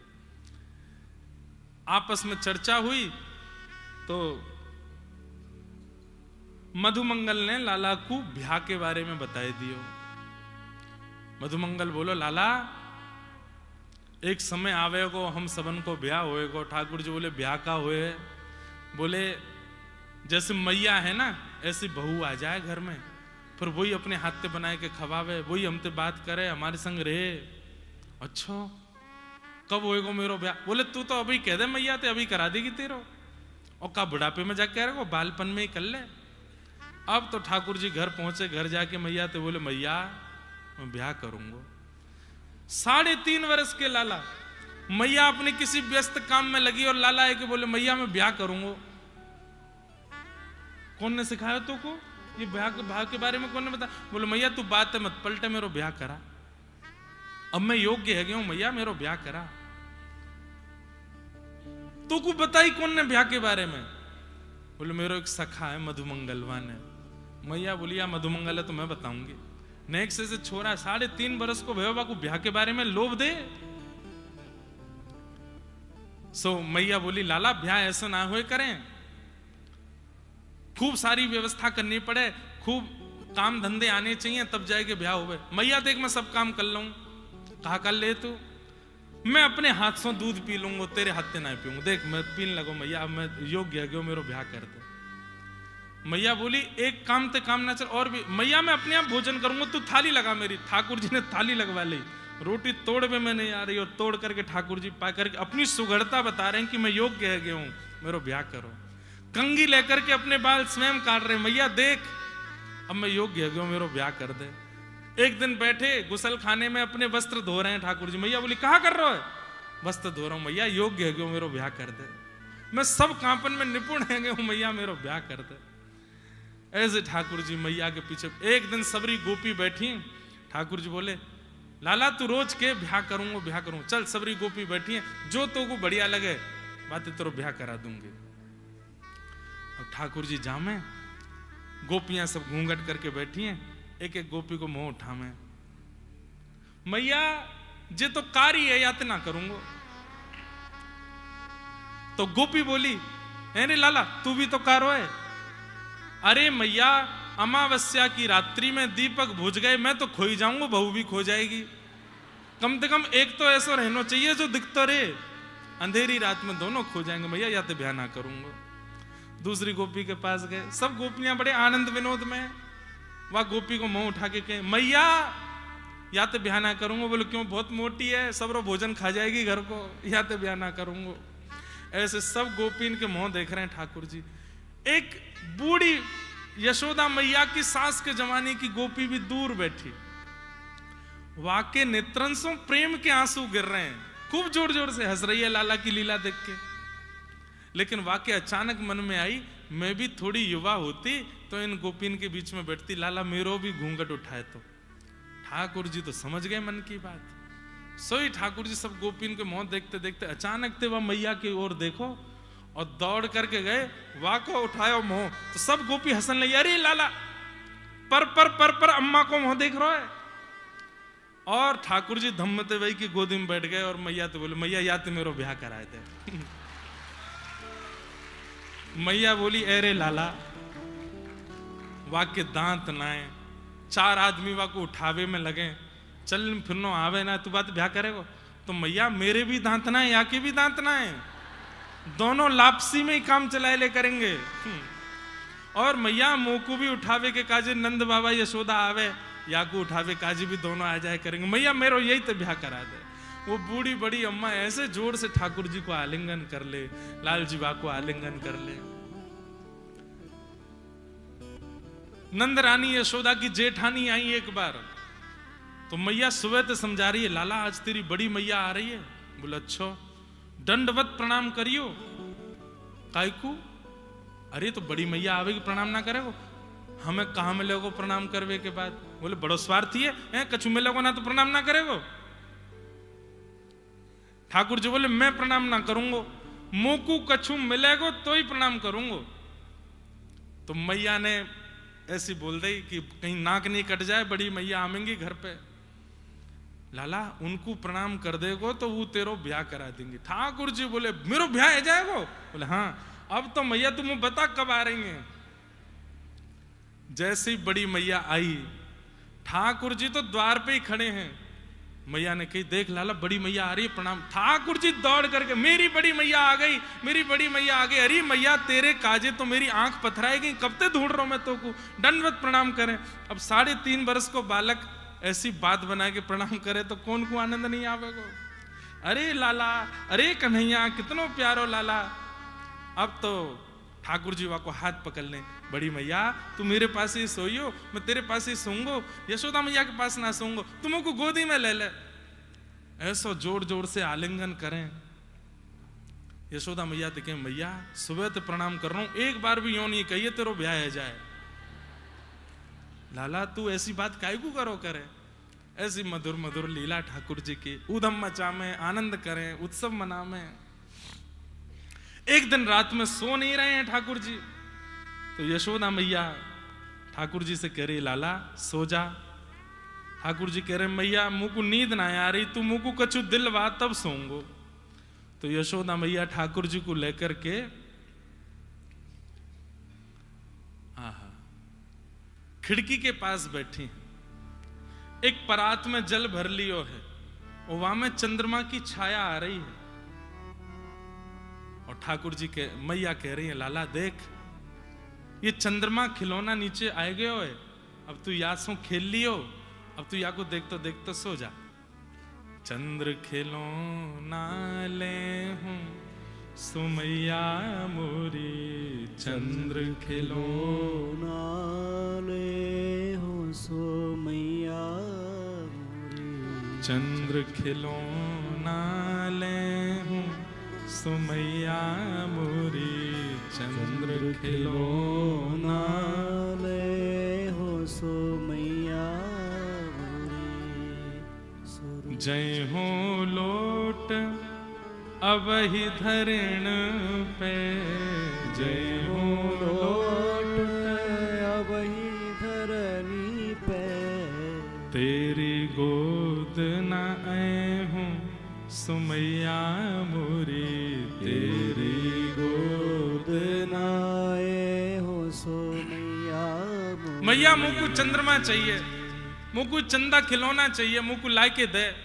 आपस में चर्चा हुई तो मधुमंगल ने लाला को ब्याह के बारे में बताए दियो। मधुमंगल बोलो लाला एक समय आवेगो हम सबन को ब्याह होएगो। ठाकुर जी बोले ब्याह का होए, बोले जैसे मैया है ना ऐसी बहू आ जाए घर में, फिर वही अपने हाथ से बनाए के खवावे, वही हमसे बात करे, हमारे संग रहे। अच्छा कब होएगो मेरो ब्याह? बोले तू तो अभी कह दे मैया ते अभी करा देगी तेरो, और का बुढ़ापे में जाके कह रहे बालपन में ही कर ले। अब तो ठाकुर जी घर पहुंचे, घर जाके मैया ते बोले मैया मैं ब्याह करूंगा। 3.5 वर्ष के लाला, मैया अपने किसी व्यस्त काम में लगी और लाला है कि बोले मैया मैं ब्याह करूंगा। कौन ने सिखाया तो को ये ब्याह के बारे में? कौन ने बताया? बोले मैया तू बात है मत पलटे, मेरो ब्याह करा, अब मैं योग्य है गया हूं मैया, मेरो ब्याह करा। तो को बताई कौन ने ब्याह के बारे में? बोले मेरा एक सखा है मधुमंगलवान है। मैया बोली या मधुमंगल है तो मैं बताऊंगी। नेक्स्ट से छोरा 3.5 बरस को भैया को ब्याह के बारे में लोभ दे। मैया बोली लाला ब्याह ऐसा ना हुए करें, खूब सारी व्यवस्था करनी पड़े, खूब काम धंधे आने चाहिए तब जाएगा ब्याह हुए। मैया देख मैं सब काम कर लूं। कहा कर ले तू, मैं अपने हाथ से दूध पी लूंगा, तेरे हाथ से ना पीऊंगा। देख मैं पीने लगो मैया, अब मैं योग्य है मेरा ब्याह कर दे। मैया बोली एक काम ते काम ना चल और भी। मैया मैं अपने आप भोजन करूंगा, तू थाली लगा मेरी। ठाकुर जी ने थाली लगवा ली। रोटी तोड़ में मैं नहीं आ रही और तोड़ करके ठाकुर जी पा करके अपनी सुगढ़ता बता रहे हैं कि मैं योग्य है गया हूं, मेरा ब्याह करो। कंगी लेकर के अपने बाल स्वयं काट रहे। मैया देख अब मैं योग्य है गया हूं, मेरा ब्याह कर दे। एक दिन बैठे गुसल खाने में अपने वस्त्र धो रहे हैं ठाकुर जी। मैया बोली कहा कर रहे हो? वस्त्र धो रहा हूं। मैया योग्य है गया हूं, मेरा ब्याह कर दे। मैं सब कांपन में निपुण है गया हूं, मैया मेरा ब्याह कर दे। ऐसे ठाकुर जी मैया के पीछे। एक दिन सबरी गोपी बैठी। ठाकुर जी बोले लाला तू रोज के ब्याह करूंगा ब्याह करूंगा। चल सबरी गोपी बैठी है, जो तो को बढ़िया लगे बातें तेरे ब्याह करा दूंगी। अब ठाकुर जी जामे, गोपियां सब घूंघट करके बैठी हैं। एक एक गोपी को मुंह उठावे। मैया जे तो कार्य है यातना करूंगा। तो गोपी बोली अरे लाला तू भी तो कारो है। अरे मैया अमावस्या की रात्रि में दीपक बुझ गए, मैं तो खो ही जाऊंगा, बहू भी खो जाएगी। कम से कम एक तो ऐसा रहना चाहिए जो दिखता रहे। अंधेरी रात में दोनों खो जाएंगे, मैया या तो ब्याह ना करूंगा। दूसरी गोपी के पास गए। सब गोपियां बड़े आनंद विनोद में। वह गोपी को मुंह उठा के कहे मैया या तो ब्याह ना करूंगा। बोले क्यों? बहुत मोटी है, सब रो भोजन खा जाएगी घर को, या तो ब्याह ना करूंगा। ऐसे सब गोपी इनके मुंह देख रहे हैं ठाकुर जी। एक बूढ़ी यशोदा मैया की सास के जमाने की गोपी भी दूर बैठी। वाके नेत्रंसों प्रेम के आंसू गिर रहे हैं, खूब जोर जोर से हंस रही है लाला की लीला देख के। लेकिन वाके अचानक मन में आई मैं भी थोड़ी युवा होती तो इन गोपीन के बीच में बैठती, लाला मेरो भी घूंघट उठाए तो। ठाकुर जी तो समझ गए मन की बात। सोई ठाकुर जी सब गोपीन के मुंह देखते देखते अचानक थे वह मैया की ओर देखो और दौड़ करके गए। वाको उठाया मुंह तो सब गोपी हंसन लगी। अरे लाला पर पर पर पर अम्मा को मुंह देख रहा है। और ठाकुर जी धम्मते भाई की गोदी में बैठ गए और मैया तो बोले मैया या तो मेरो ब्याह कराए थे। मैया बोली अरे लाला वाके दांत नाए, 4 आदमी वाको उठावे में लगे, चल फिरनो आवे ना, तू बात ब्याह करेगो? तो मैया मेरे भी दांत ना है, या के भी दांत ना है, दोनों लापसी में ही काम चलाए ले करेंगे। और मैया मोकू भी उठावे के काजे नंद बाबा यशोदा आवे, या को उठावे काजी भी दोनों आ जाए करेंगे। मैया मेरो यही तो ब्याह करा दे। वो बूढ़ी बड़ी अम्मा ऐसे जोर से ठाकुर जी को आलिंगन कर ले, लाल जी बा को आलिंगन कर ले। नंद रानी यशोदा की जेठानी आई एक बार, तो मैया सुबह तो समझा रही है लाला आज तेरी बड़ी मैया आ रही है। बोले अच्छा दंडवत प्रणाम करियो। कायकू? अरे तो बड़ी मैया आवेगी प्रणाम ना करेगो? हमें कहा मिलेगो प्रणाम करवे के बाद? बोले बड़ो स्वार्थी है, कछु मिलेगो ना तो प्रणाम ना करेगो? ठाकुर जी बोले मैं प्रणाम ना करूंगो, मोकू कछु मिलेगो तो ही प्रणाम करूंगो। तो मैया ने ऐसी बोल दी कि कहीं नाक नहीं कट जाए, बड़ी मैया आवेंगी घर पे। लाला उनको प्रणाम कर देगो तो वो तेरो ब्याह करा देंगे। ठाकुर जी बोले मेरो ब्याह है जाएगो? बोले हाँ। अब तो मैया तुम बता कब आ रही हैं? जैसे ही बड़ी मैया आई, ठाकुर जी तो द्वार पे ही खड़े हैं। मैया ने कही देख लाला बड़ी मैया आ रही है, प्रणाम। ठाकुर जी दौड़ करके मेरी बड़ी मैया आ गई, मेरी बड़ी मैया आ गई। अरे मैया तेरे काजे तो मेरी आंख पथराएगी, कब तक ढूंढ रहा हूं मैं तो को, दंडवत प्रणाम करें। अब 3.5 वर्ष को बालक ऐसी बात बना के प्रणाम करे तो कौन को आनंद नहीं आवेगो? अरे लाला, अरे कन्हैया कितनो प्यारो लाला। अब तो ठाकुर जी को हाथ पकड़ लें, बड़ी मैया तू मेरे पास ही सोइयो, मैं तेरे पास ही सोऊंगो, यशोदा मैया के पास ना सोऊंगो, तुमको गोदी में ले ले। ऐसा जोर जोर से आलिंगन करें। यशोदा मैया देखें मैया सुबह तो प्रणाम कर रहा हूं, एक बार भी यूं नहीं कहिए तेरो ब्याह है जाए। लाला तू ऐसी बात काहे को करो करे? ऐसी मधुर मधुर लीला ठाकुर जी की, उधम मचा में आनंद करें, उत्सव मना में। एक दिन रात में सो नहीं रहे हैं ठाकुर जी, तो यशोदा मैया ठाकुर जी से कह रही लाला सो जा। ठाकुर जी कह रहे मैया मुँह को नींद ना आ रही, तू मुँह को कछु दिलवा तब सोऊंगो। तो यशोदा मैया ठाकुर जी को लेकर के खिड़की के पास बैठी, एक परात में जल भर लियो है और वहां में चंद्रमा की छाया आ रही है। और ठाकुर जी के मैया कह रही है लाला देख ये चंद्रमा खिलौना नीचे आए गयो है, अब तू या सो खेल लियो, अब तू या को देख तो सो जा। चंद्र खिलौना ले हूं सुमैया मोरी, चंद्र खिलौना ले हो सुमैया मोरी, चंद्र खिलौना ले हूं सुमैया मोरी, चंद्र खिलौना ले हो सुमैया मोरी। जय हो लोट अब ही धरण पे, जय हो लोट अब ही धरनी पे, तेरी गोद न आए हूँ सुमैया मोरी, तेरी गोद न आए हो सुमैया मोरी। मैया मुँह को चंद्रमा चाहिए, मुँह को चंदा खिलौना चाहिए, मुँह को ला के दे।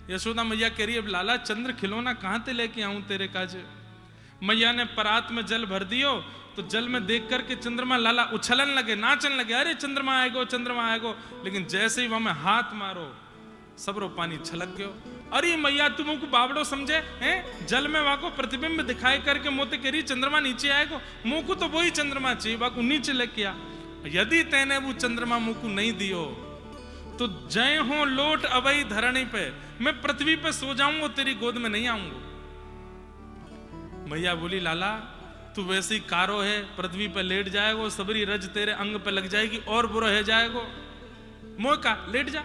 यशोदा मैया कह रही अब लाला चंद्र खिलौना कहां ते लेके आऊं तेरे काज। मैया ने परात में जल भर दियो तो जल में देख करके चंद्रमा लाला उछलन लगे, नाचन लगे, अरे चंद्रमा आएगो चंद्रमा आएगो। लेकिन जैसे ही वहां में हाथ मारो सबरो पानी छलक गयो। अरे मैया तुम को बावड़ो समझे हैं, जल में वहां को प्रतिबिंब दिखाई करके मोते कह रही चंद्रमा नीचे आएगो, मुंह को तो वही चंद्रमा चाहिए, वहां को नीचे लेके आ। यदि तेने वो चंद्रमा मुंह को नहीं दियो तो जय हो लोट अबई धरणी पे, मैं पृथ्वी पे सो जाऊंगा, तेरी गोद में नहीं आऊंगा। मैया बोली लाला तू वैसी कारो है, पृथ्वी पे लेट जाएगो, सबरी रज तेरे अंग पे लग जाएगी और बुरा है जाएगो, मोह का लेट जा।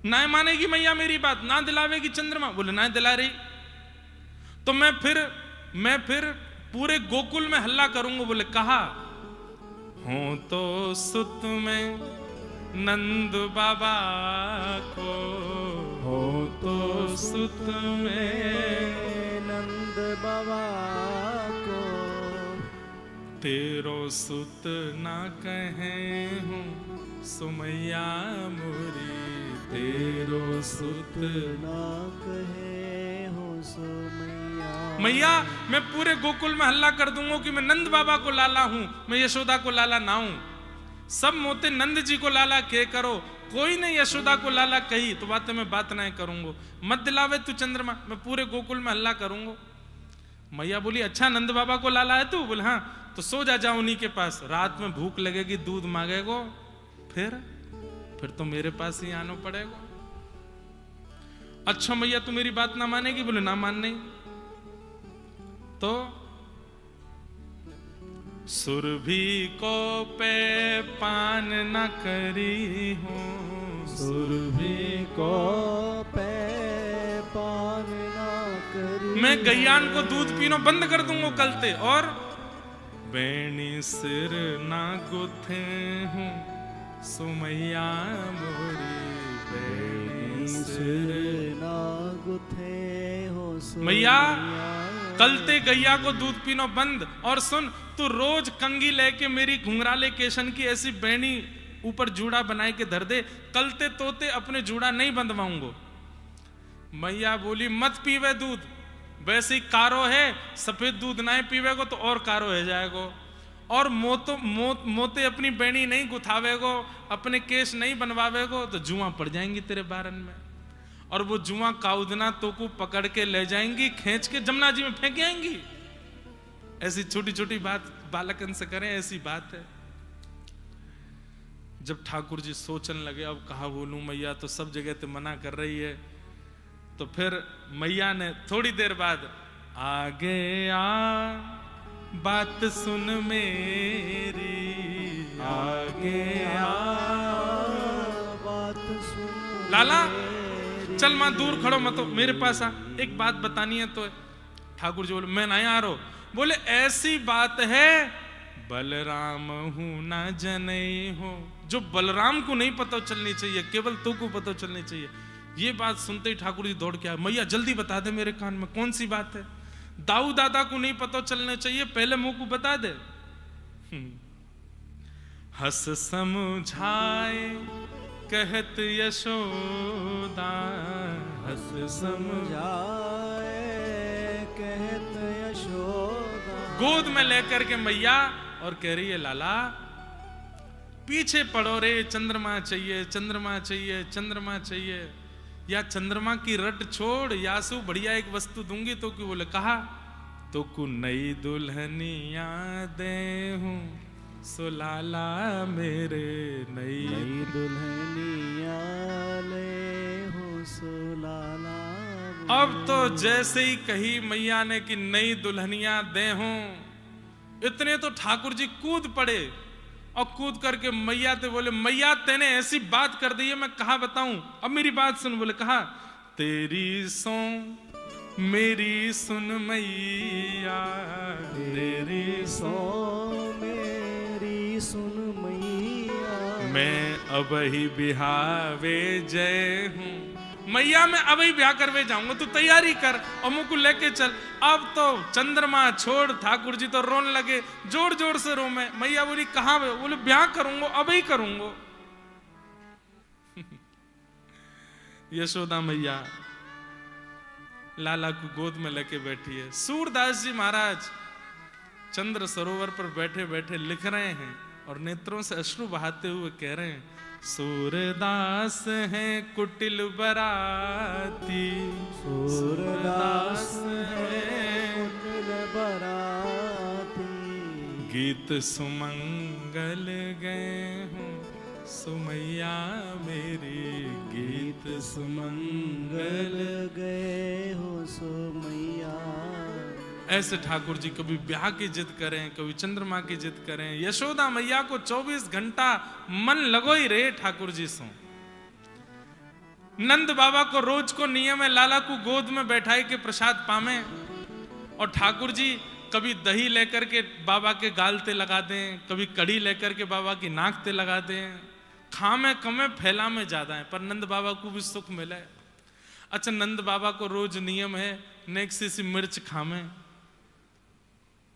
ना मानेगी मैया मेरी बात, ना दिलावेगी चंद्रमा, बोले ना दिला रही तो मैं फिर पूरे गोकुल में हल्ला करूंगा। बोले कहा हो तो सुत में नंद बाबा को, हो तो सुत में नंद बाबा को, तेरो सुत ना कहे हूँ सुमैया मोरी, तेरो सुत ना कहे हो सुमैया। मैया मैं पूरे गोकुल में हल्ला कर दूंगा कि मैं नंद बाबा को लाला हूं, मैं यशोदा को लाला ना हूं। सब मोते नंद जी को लाला के करो, कोई ने यशोदा को लाला कही तो बातें मैं बात नहीं करूंगा। मत दिलावे तू चंद्रमा, मैं पूरे गोकुल में हल्ला करूंगा। मैया बोली अच्छा नंद बाबा को लाला है तू? बोले हाँ, तो सो जा उन्हीं के पास, रात में भूख लगेगी दूध मांगेगो, फिर तो मेरे पास ही आना पड़ेगा। अच्छा मैया तू मेरी बात ना मानेगी? बोले ना मानने। तो सुरभि को पे पान न करी हूँ, सुरभि को पे पान न करी, मैं गैयान को दूध पीना बंद कर दूंगा कलते, और बेणी सिर ना गुथे हूँ सुमैया मोरी, बेणी सिर ना गुथे हो मैया कलते गैया को दूध पीनो बंद। और सुन तू रोज कंगी लेके मेरी घुंघराले केशन की ऐसी बेणी ऊपर जूड़ा बनाए के धर दे, कलते तोते अपने जूड़ा नहीं बंधवाऊंगो। मैया बोली मत पीवे दूध, वैसे ही कारो है, सफेद दूध नहीं पीवेगो तो और कारो है जाएगो। और मोते अपनी बेणी नहीं गुथावेगो, अपने केश नहीं बनवावेगो तो जुआ पड़ जाएंगी तेरे बारन में, और वो जुआ काउदना तो को पकड़ के ले जाएंगी, खींच के जमुना जी में फेंक आएंगी। ऐसी छोटी छोटी बात बालकन से करें, ऐसी बात है। जब ठाकुर जी सोचने लगे अब कहा बोलूं, मैया तो सब जगह ते मना कर रही है, तो फिर मैया ने थोड़ी देर बाद आगे आ बात सुन मेरी, आगे आ बात सुन लाला चल मां दूर खड़ो मत, मेरे पास आ, एक बात बतानी है तो ठाकुर जी बोले मैं नहीं आ रहा। बोले ऐसी बात है बलराम हूं ना जनई हो, जो बलराम को नहीं पता चलनी चाहिए केवल तो को पता चलनी चाहिए। ये बात सुनते ही ठाकुर जी दौड़ के आए, मैया जल्दी बता दे मेरे कान में कौन सी बात है। दाऊ दादा को नहीं पता चलना चाहिए, पहले मुंह को बता दे। हंस समझाए कहत यशोदा, हंस समझाए कहत यशोदा। गोद में लेकर के मैया और कह रही है लाला पीछे पड़ो रे, चंद्रमा चाहिए चंद्रमा चाहिए चंद्रमा चाहिए। या चंद्रमा की रट छोड़ यासु बढ़िया एक वस्तु दूंगी तो क्यों। बोले कहा तो को नई दुल्हनिया दे हूं सो लाला मेरे नई दुल्हनिया ले हो सो लाला। अब तो जैसे ही कही मैया ने कि नई दुल्हनिया दे हूं, इतने तो ठाकुर जी कूद पड़े और कूद करके मैया ते बोले मैया तेने ऐसी बात कर दी है मैं कहा बताऊं, अब मेरी बात सुन। बोले कहा तेरी सो मेरी सुन मैया, तेरी सो मेरी सुन मैया। मैं अब ही बिहावे जय हूं, मैया मैं अब ही ब्याह करवे जाऊंगा, तू तैयारी कर और मुझ को लेके चल। अब तो चंद्रमा छोड़ ठाकुर जी तो रोने लगे, जोर जोर से रो। मैं मैया बोली कहां? बोले ब्याह करूंगा अब ही करूंगा। यशोदा मैया लाला को गोद में लेके बैठी है। सूरदास जी महाराज चंद्र सरोवर पर बैठे बैठे लिख रहे हैं और नेत्रों से अश्रु बहाते हुए कह रहे हैं सूरदास हैं कुटिल बराती, सूरदास हैं कुटिल बराती। गीत सुमंगल गए हूँ सुमैया मेरी, गीत सुमंगल गए हो सुमैया। ऐसे ठाकुर जी कभी ब्याह की जिद करें, कभी चंद्रमा की जिद करें। यशोदा मैया को 24 घंटा मन लगो ही रे ठाकुर जी सो। नंद बाबा को रोज को नियम है लाला को गोद में बैठाए के प्रसाद पावे, और ठाकुर जी कभी दही लेकर के बाबा के गाल ते लगा दें, कभी कड़ी लेकर के बाबा की नाक ते लगा दें। खामे कमे फैला में ज्यादा है, पर नंद बाबा को भी सुख मिले। अच्छा नंद बाबा को रोज नियम है नेक्सी सी मिर्च खामे।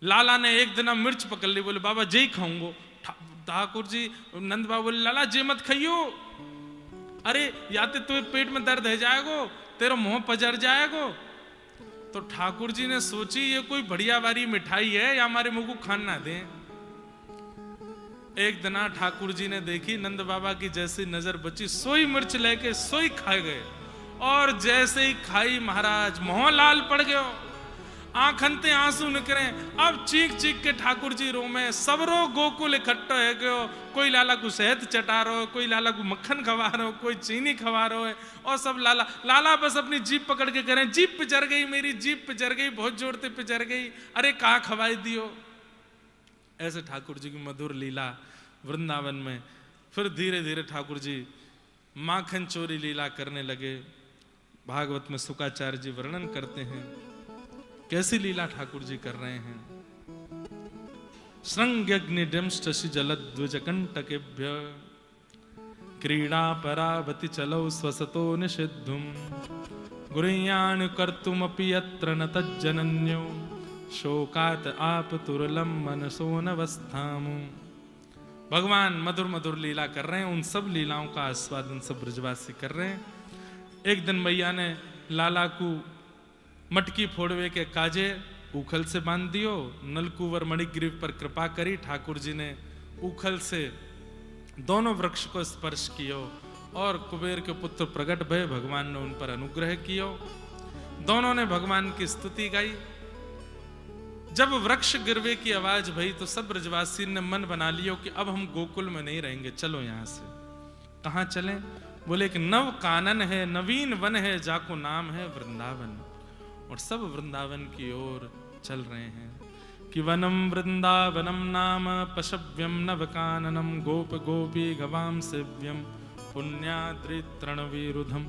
लाला ने एक दिन मिर्च पकड़ ली, बोले बाबा जे ही खाऊंगो। ठाकुर जी नंद बाबा बोले लाला जे मत खाइयो, अरे या तो तुम्हें पेट में दर्द है जाएगो, तेरा मुंह पजर जाएगो। तो ठाकुर जी ने सोची ये कोई बढ़िया वाली मिठाई है या हमारे मुंह को खान ना दे। एक दिन ठाकुर जी ने देखी नंद बाबा की जैसी नजर बची, सोई मिर्च लेके सोई खा गए, और जैसे ही खाई महाराज मुंह लाल पड़ गयो, आंखनते आंसू निकले। अब चीख चीख के ठाकुर जी रो में सबरो गोकुल इकट्ठो है गयो। कोई लाला को शहद चटा रहो, कोई लाला को मक्खन खवा रहो, कोई चीनी खवा रहो है, और सब लाला लाला बस अपनी जीप पकड़ के करें जीप पिचर गई, मेरी जीप पिचर गई, बहुत जोर से पिचर गई, अरे कहाँ खवाई दियो। ऐसे ठाकुर जी की मधुर लीला वृंदावन में। फिर धीरे धीरे ठाकुर जी माखन चोरी लीला करने लगे। भागवत में शुकाचार्य जी वर्णन करते हैं कैसी लीला ठाकुर जी कर रहे हैं। श्रृंग्यग्निडंष्टि जलद्विजकंटकेभ्य क्रीडा परावति चलौ स्वसतो निषिद्धुम गुरुयान कर्तुमपि यत्र न तज्जनन्यो शोकात आपतुरलम मनसो नवस्थामु। भगवान मधुर मधुर लीला कर रहे हैं, उन सब लीलाओं का आस्वादन सब ब्रजवासी कर रहे हैं। एक दिन मैया ने लाला को मटकी फोड़वे के काजे उखल से बांध दियो। नलकुवर मणिग्रीव पर कृपा करी, ठाकुर जी ने उखल से दोनों वृक्ष को स्पर्श कियो और कुबेर के पुत्र प्रकट भय, भगवान ने उन पर अनुग्रह कियो। दोनों ने भगवान की स्तुति गाई। जब वृक्ष गिरवे की आवाज भई तो सब ब्रजवासी ने मन बना लियो कि अब हम गोकुल में नहीं रहेंगे, चलो यहां से। कहां चलें? बोले कि नव कानन है, नवीन वन है, जाको नाम है वृंदावन। और सब वृंदावन की ओर चल रहे हैं कि वनम वृंदावनम नाम पशव्यम नव काननम गोप गोपी गवाम सेव्यम पुण्याद्रि तृणवीरुधम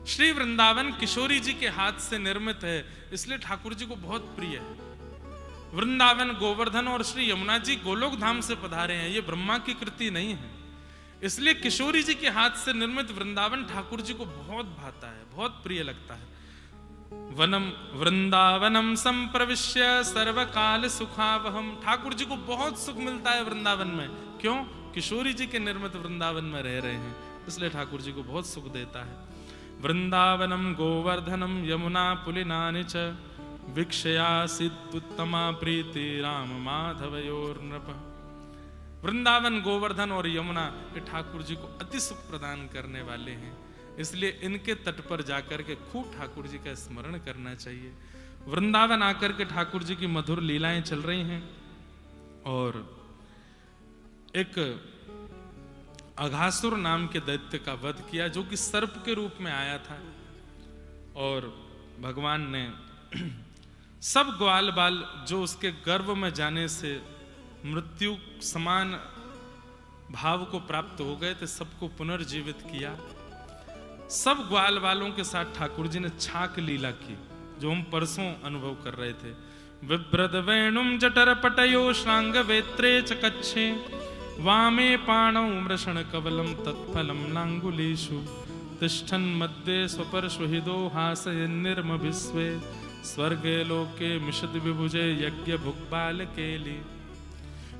श्री वृंदावन किशोरी जी के हाथ से निर्मित है, इसलिए ठाकुर जी को बहुत प्रिय है। वृंदावन गोवर्धन और श्री यमुना जी गोलोक धाम से पधारे हैं, ये ब्रह्मा की कृति नहीं है, इसलिए किशोरी जी के हाथ से निर्मित वृंदावन ठाकुर जी को बहुत भाता है, बहुत प्रिय लगता है। वनम वृंदावनम संप्रविश्य सर्वकाल सुखावहम, ठाकुर जी को बहुत सुख मिलता है वृंदावन में। क्यों? किशोरी जी के निर्मित वृंदावन में रह रहे हैं, इसलिए ठाकुर जी को बहुत सुख देता है। वृंदावनम गोवर्धनम यमुना पुलिनानि च वीक्षयासित्तमा प्रीति राम माधवयोर नृप। वृंदावन गोवर्धन और यमुना ये ठाकुर जी को अति सुख प्रदान करने वाले हैं, इसलिए इनके तट पर जाकर के खूब ठाकुर जी का स्मरण करना चाहिए। वृंदावन आकर के ठाकुर जी की मधुर लीलाएं चल रही हैं और एक अघासुर नाम के दैत्य का वध किया, जो कि सर्प के रूप में आया था, और भगवान ने सब ग्वाल बाल जो उसके गर्भ में जाने से मृत्यु समान भाव को प्राप्त हो गए थे, सबको पुनर्जीवित किया। सब ग्वाल बालों के साथ ठाकुर जी ने छाक लीला की, जो हम परसों अनुभव कर रहे थे। विभ्रद वेणुम जटर पटयो श्रांग वेत्रे च कच्छे वामे पाणौ मृषण कवलम तत्फलम लांगुलीषु तिष्ठन् मध्ये स्वपर्शुहिदो हासयन् निर्मभिस्वे स्वर्गे लोके मिषद विभुजे यज्ञ भुक्बाल केली।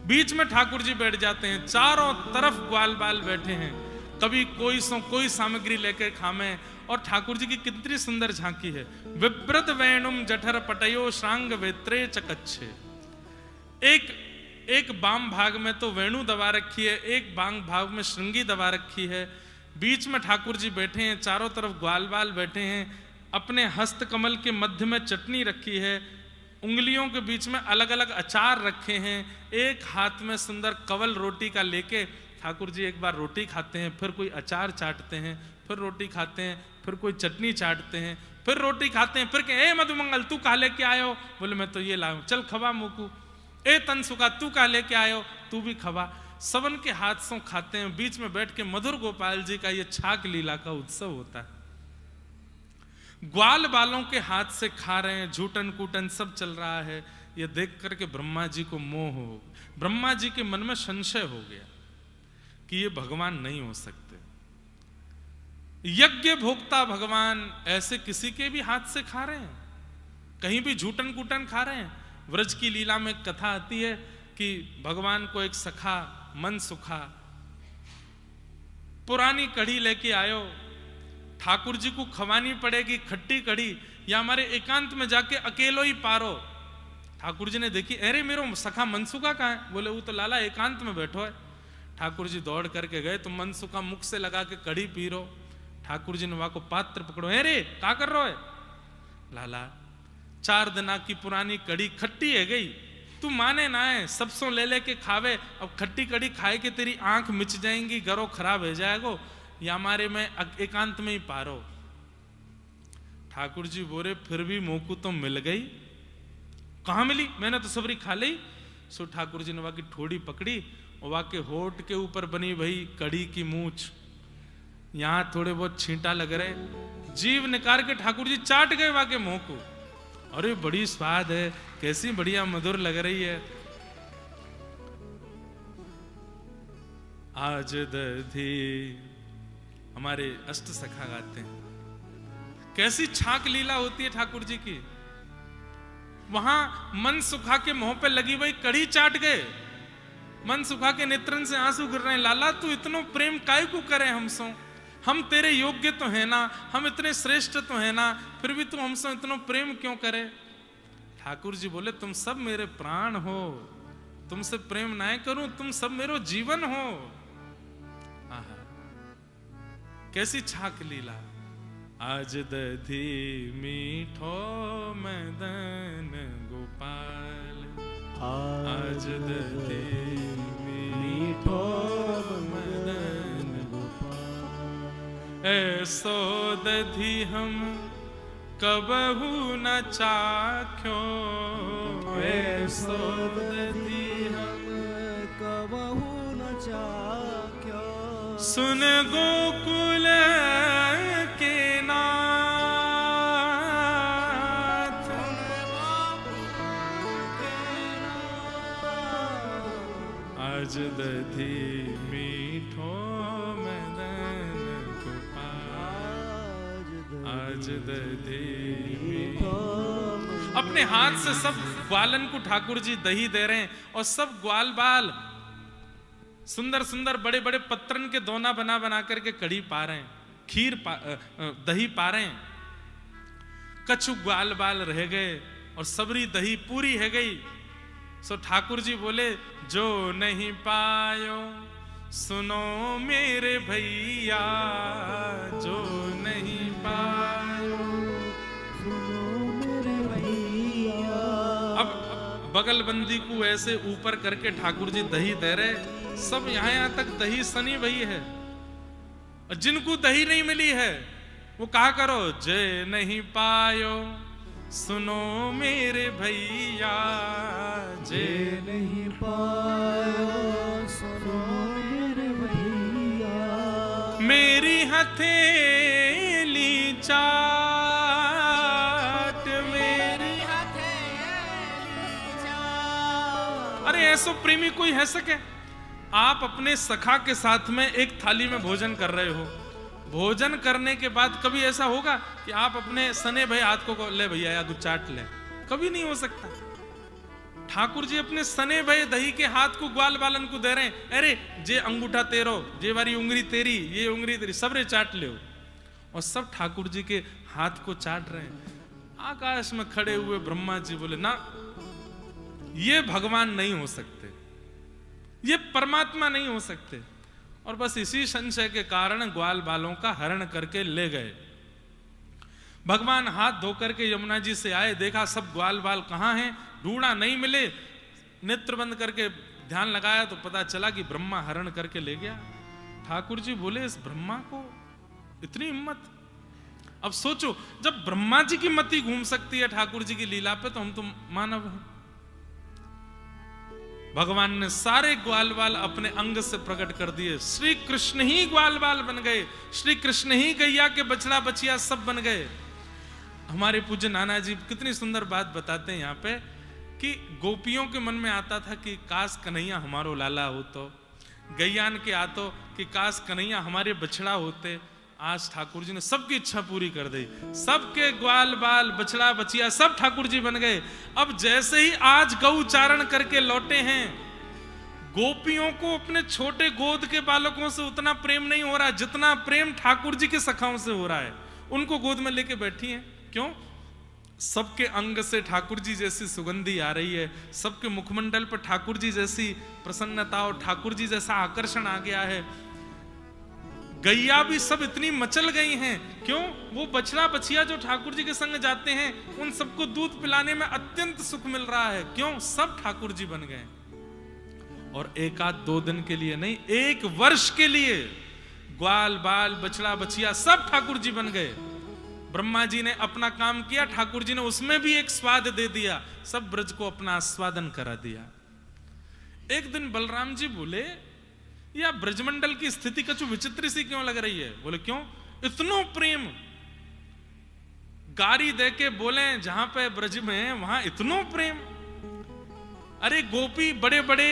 बीच में ठाकुर जी बैठ जाते हैं, चारों तरफ ग्वाल बाल बैठे हैं, कभी कोई सामग्री लेकर खामे, और ठाकुर जी की कितनी सुंदर झांकी है। विभ्रद वेणुम जठर पटयो श्रांग वेत्रे चकच्छे, एक बाम भाग में तो वेणु दबा रखी है, एक बाम भाग में श्रृंगी दबा रखी है, बीच में ठाकुर जी बैठे हैं, चारों तरफ ग्वाल बाल बैठे हैं, अपने हस्त कमल के मध्य में चटनी रखी है, उंगलियों के बीच में अलग अलग अचार रखे हैं, एक हाथ में सुंदर कवल रोटी का लेके ठाकुर जी एक बार रोटी खाते हैं, फिर कोई अचार चाटते हैं, फिर रोटी खाते हैं, फिर कोई चटनी चाटते हैं, फिर रोटी खाते हैं, फिर कहे ए मधुमंगल तू कहा लेके आयो? बोले मैं तो ये लाऊं, चल खवा मोकू। ए तनसुका तू कहा लेके आयो? तू भी खवा। सबन के हाथ से खाते हैं, बीच में बैठ के मधुर गोपाल जी का ये छाक लीला का उत्सव होता है। ग्वाल बालों के हाथ से खा रहे हैं, झूठन कूटन सब चल रहा है। ये देख करके ब्रह्मा जी को मोह हो, ब्रह्मा जी के मन में संशय हो गया कि ये भगवान नहीं हो सकते। यज्ञ भोक्ता भगवान ऐसे किसी के भी हाथ से खा रहे हैं, कहीं भी झूठन कूटन खा रहे हैं। व्रज की लीला में कथा आती है कि भगवान को एक सखा मन सुखा पुरानी कढ़ी लेके आयो, ठाकुर जी को खवानी पड़ेगी खट्टी कढ़ी, या हमारे एकांत में जाके अकेलो ही पारो। ठाकुर जी ने देखी, अरे मेरो सखा मनसुखा कहाँ है? बोले वो तो लाला एकांत में बैठो है। ठाकुर जी दौड़ करके गए तो मनसुखा मुख से लगा के कढ़ी पी रो। ठाकुर जी ने वहां को पात्र पकड़ो, अरे क्या कर रहे हो? लाला 4 दिना की पुरानी कढ़ी खट्टी है गई, तू माने ना है, सबसों ले लेके खावे, अब खट्टी कढ़ी खाए के तेरी आंख मिच जाएंगी, गरो खराब हो जाएगो, या हमारे में एकांत में ही पारो। ठाकुर जी बोले फिर भी मोकू तो मिल गई। कहां मिली? मैंने तो सबरी खा ली। सो ठाकुर जी ने वहां की ठोड़ी पकड़ी और वहां के होठ के ऊपर बनी भाई कड़ी की मूछ, यहां थोड़े बहुत छींटा लग रहे, जीव निकाल के ठाकुर जी चाट गए वहां के मुंह को। अरे बड़ी स्वाद है, कैसी बढ़िया मधुर लग रही है। आज दधी हमारे अष्ट सखा गाते हैं, कैसी छाक लीला होती है ठाकुर जी की। वहां मन सुखा के मुंह पे लगी हुई कड़ी चाट गए, मन सुखा के नेत्रन से आंसू गिर रहे हैं। लाला तू इतनो प्रेम काय को करे हमसो? हम तेरे योग्य तो है ना, हम इतने श्रेष्ठ तो है ना, फिर भी तू हमसे इतनो प्रेम क्यों करे? ठाकुर जी बोले तुम सब मेरे प्राण हो, तुमसे प्रेम ना करूं, तुम सब मेरो जीवन हो। आहा, कैसी छाक लीला। आज दधी मीठो मदन गोपाल, आज दधी मीठो मदन गोपाल, ऐसो दधी हम कबहू न चाख्यो, ऐसो दधी हम कबहू न चाख्यो। सुन गोकुल के नाथ दधी मीठो मैदान को आज दधी मीठो। अपने हाथ से सब ग्वालन को ठाकुर जी दही दे रहे हैं और सब ग्वाल बाल सुंदर सुंदर बड़े बड़े पत्तरन के दोना बना बना करके कढ़ी पा रहे हैं, दही पा रहे हैं। कछु ग्वाल बाल रह गए और सबरी दही पूरी है गई। सो ठाकुर जी बोले, जो नहीं पायो सुनो मेरे भैया, जो नहीं पायो सुनो मेरे भैया। अब बगलबंदी को ऐसे ऊपर करके ठाकुर जी दही दे रहे, सब यहां तक दही सनी भई है। और जिनको दही नहीं मिली है वो कहा करो, जे नहीं पायो सुनो मेरे भैया, जे नहीं पायो सुनो मेरे भैया। मेरी हथेली चाट, मेरी हथेली चाट। अरे ऐसो प्रेमी कोई है सके? आप अपने सखा के साथ में एक थाली में भोजन कर रहे हो, भोजन करने के बाद कभी ऐसा होगा कि आप अपने सने भाई हाथ को ले भैया या कुछ चाट ले? कभी नहीं हो सकता। ठाकुर जी अपने सने भाई दही के हाथ को ग्वाल बालन को दे रहे हैं, अरे जे अंगूठा तेरो, जे वारी उंगली तेरी, ये उंगली तेरी, सबरे चाट ले। और सब ठाकुर जी के हाथ को चाट रहे हैं। आकाश में खड़े हुए ब्रह्मा जी बोले, ना ये भगवान नहीं हो सकते, ये परमात्मा नहीं हो सकते। और बस इसी संशय के कारण ग्वाल बालों का हरण करके ले गए। भगवान हाथ धोकर के यमुना जी से आए, देखा सब ग्वाल बाल कहां हैं, ढूंढा नहीं मिले। नेत्र बंद करके ध्यान लगाया तो पता चला कि ब्रह्मा हरण करके ले गया। ठाकुर जी बोले, इस ब्रह्मा को इतनी हिम्मत। अब सोचो, जब ब्रह्मा जी की मति घूम सकती है ठाकुर जी की लीला पे, तो हम तो मानव हैं। भगवान ने सारे ग्वाल बाल अपने अंग से प्रकट कर दिए। श्री कृष्ण ही ग्वाल बाल बन गए, श्री कृष्ण ही गैया के बछड़ा बछिया सब बन गए। हमारे पूज्य नाना जी कितनी सुंदर बात बताते हैं यहाँ पे कि गोपियों के मन में आता था कि काश कन्हैया हमारो लाला हो, तो गैयान के आतो कि काश कन्हैया हमारे बछड़ा होते। आज ठाकुर जी ने सबकी इच्छा पूरी कर दी, सबके ग्वाल बाल बछड़ा बचिया सब ठाकुर जी बन गए। अब जैसे ही आज गौ चारण करके लौटे हैं, गोपियों को अपने छोटे गोद के बालकों से उतना प्रेम नहीं हो रहा जितना प्रेम ठाकुर जी के सखाओं से हो रहा है। उनको गोद में लेके बैठी हैं, क्यों? सबके अंग से ठाकुर जी जैसी सुगंधी आ रही है, सबके मुखमंडल पर ठाकुर जी जैसी प्रसन्नता और ठाकुर जी जैसा आकर्षण आ गया है। गैया भी सब इतनी मचल गई हैं, क्यों? वो बछड़ा बछिया जो ठाकुर जी के संग जाते हैं, उन सबको दूध पिलाने में अत्यंत सुख मिल रहा है, क्यों? सब ठाकुर जी बन गए। और एक आध दो दिन के लिए नहीं, 1 वर्ष के लिए ग्वाल बाल बछड़ा बछिया सब ठाकुर जी बन गए। ब्रह्मा जी ने अपना काम किया, ठाकुर जी ने उसमें भी एक स्वाद दे दिया, सब ब्रज को अपना आस्वादन करा दिया। एक दिन बलराम जी बोले, या ब्रजमंडल की स्थिति कछु विचित्र सी क्यों लग रही है? बोले, क्यों? इतनो प्रेम। गारी दे के बोले जहां पे ब्रज में वहां इतनो प्रेम। अरे गोपी बड़े बड़े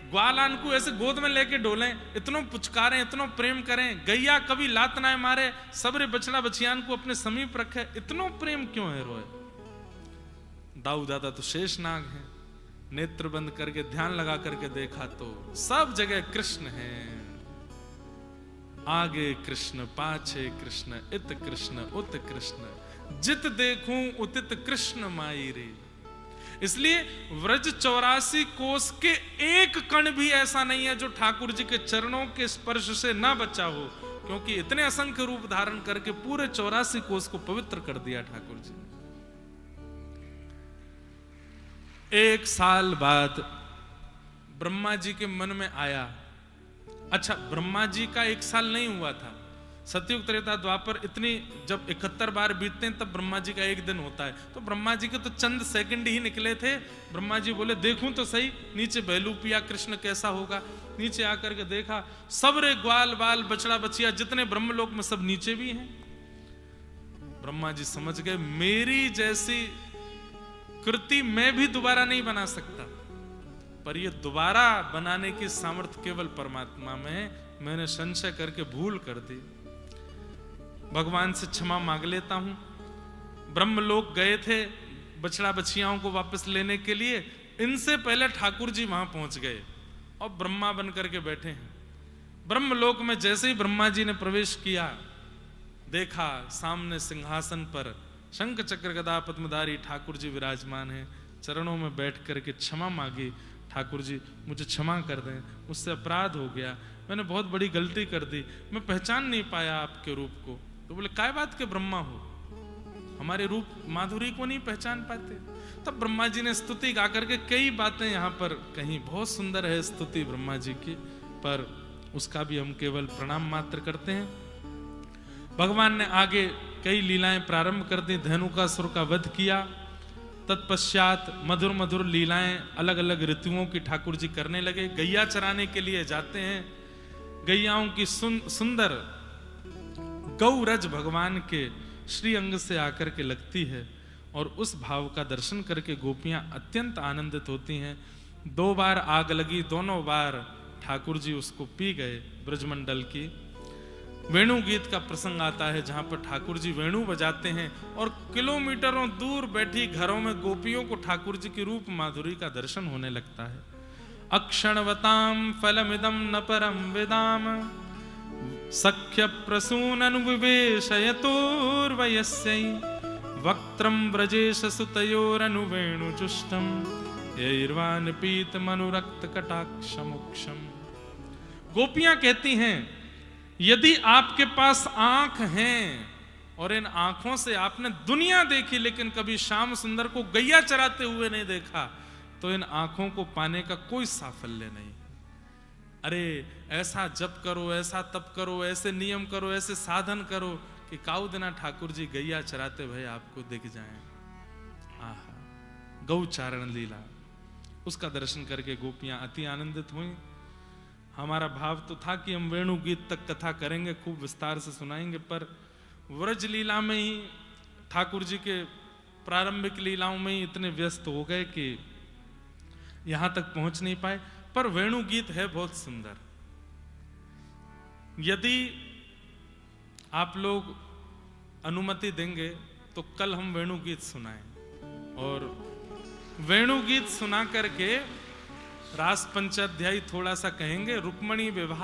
ग्वालान को ऐसे गोद में लेके डोलें, इतनो पुचकारें, इतनो प्रेम करें, गैया कभी लात ना मारे, सबरे बछड़ा बछियान को अपने समीप रखे, इतनो प्रेम क्यों है रोए? दाऊ दादा तो शेष नाग है। नेत्र बंद करके ध्यान लगा करके देखा तो सब जगह कृष्ण है। आगे कृष्ण, पाछे कृष्ण, इत कृष्ण उत कृष्ण, जित देखूं उतित कृष्ण माई रे। इसलिए व्रज 84 कोस के एक कण भी ऐसा नहीं है जो ठाकुर जी के चरणों के स्पर्श से ना बचा हो, क्योंकि इतने असंख्य रूप धारण करके पूरे 84 कोस को पवित्र कर दिया ठाकुर जी। 1 साल बाद ब्रह्मा जी के मन में आया, अच्छा ब्रह्मा जी का 1 साल नहीं हुआ था, सतयुग त्रेता द्वापर इतनी जब 71 बार बीतते हैं तब ब्रह्मा जी का 1 दिन होता है, तो ब्रह्मा जी के तो चंद सेकंड ही निकले थे। ब्रह्मा जी बोले देखूं तो सही नीचे बहलू पिया कृष्ण कैसा होगा। नीचे आकर के देखा, सबरे ग्वाल बाल बछड़ा बछिया जितने ब्रह्मलोक में सब नीचे भी हैं। ब्रह्मा जी समझ गए मेरी जैसी कृति मैं भी दोबारा नहीं बना सकता। पर ये दोबारा बनाने की सामर्थ्य केवल परमात्मा में है। मैंने संशय करके भूल कर दी, भगवान से क्षमा मांग लेता हूं। ब्रह्मलोक गए थे बछड़ा बछियाओं को वापस लेने के लिए, इनसे पहले ठाकुर जी वहां पहुंच गए और ब्रह्मा बन करके बैठे हैं। ब्रह्मलोक में जैसे ही ब्रह्मा जी ने प्रवेश किया, देखा सामने सिंहासन पर शंख चक्र गदा पद्मधारी ठाकुर जी विराजमान हैं। चरणों में बैठ करके क्षमा मांगी, ठाकुर जी मुझे क्षमा कर दें, मुझसे अपराध हो गया, मैंने बहुत बड़ी गलती कर दी, मैं पहचान नहीं पाया आपके रूप को। तो बोले काय बात के ब्रह्मा हो, हमारे रूप माधुरी को नहीं पहचान पाते? तब ब्रह्मा जी ने स्तुति गा करके कई बातें यहाँ पर कहीं, बहुत सुंदर है स्तुति ब्रह्मा जी की, पर उसका भी हम केवल प्रणाम मात्र करते हैं। भगवान ने आगे कई लीलाएं प्रारंभ कर दी, धेनुकासुर का वध किया। तत्पश्चात मधुर मधुर लीलाएं अलग अलग ऋतुओं की ठाकुर जी करने लगे। गैया चराने के लिए जाते हैं, गैयाओं की सुंदर गौरज भगवान के श्री अंग से आकर के लगती है और उस भाव का दर्शन करके गोपियां अत्यंत आनंदित होती हैं। 2 बार आग लगी, दोनों बार ठाकुर जी उसको पी गए। ब्रजमंडल की वेणु गीत का प्रसंग आता है जहां पर ठाकुर जी वेणु बजाते हैं और किलोमीटरों दूर बैठी घरों में गोपियों को ठाकुर जी की रूप माधुरी का दर्शन होने लगता है। अक्षणवताम फलमिदं न परम विदाम सख्य प्रसून अनुविवेशयतोर्वयस्यै वक्त्रं व्रजेश सुतयोरनुवेणुजुष्टं यैर्वान पीत मनुरक्त कटाक्षमुक्षम। गोपियां कहती हैं, यदि आपके पास आंख हैं और इन आंखों से आपने दुनिया देखी लेकिन कभी श्याम सुंदर को गैया चराते हुए नहीं देखा, तो इन आंखों को पाने का कोई साफल्य नहीं। अरे ऐसा जप करो, ऐसा तप करो, ऐसे नियम करो, ऐसे साधन करो कि काऊ दिना ठाकुर जी गैया चराते भय आपको दिख जाएं। आहा, गौचारण लीला, उसका दर्शन करके गोपियां अति आनंदित हुई। हमारा भाव तो था कि हम वेणु गीत तक कथा करेंगे, खूब विस्तार से सुनाएंगे, पर व्रज लीला में ही ठाकुर जी के प्रारंभिक लीलाओं में ही इतने व्यस्त हो गए कि यहां तक पहुंच नहीं पाए। पर वेणु गीत है बहुत सुंदर। यदि आप लोग अनुमति देंगे तो कल हम वेणु गीत सुनाएं और वेणु गीत सुना करके रास पंचाध्यायी थोड़ा सा कहेंगे। रुक्मणी विवाह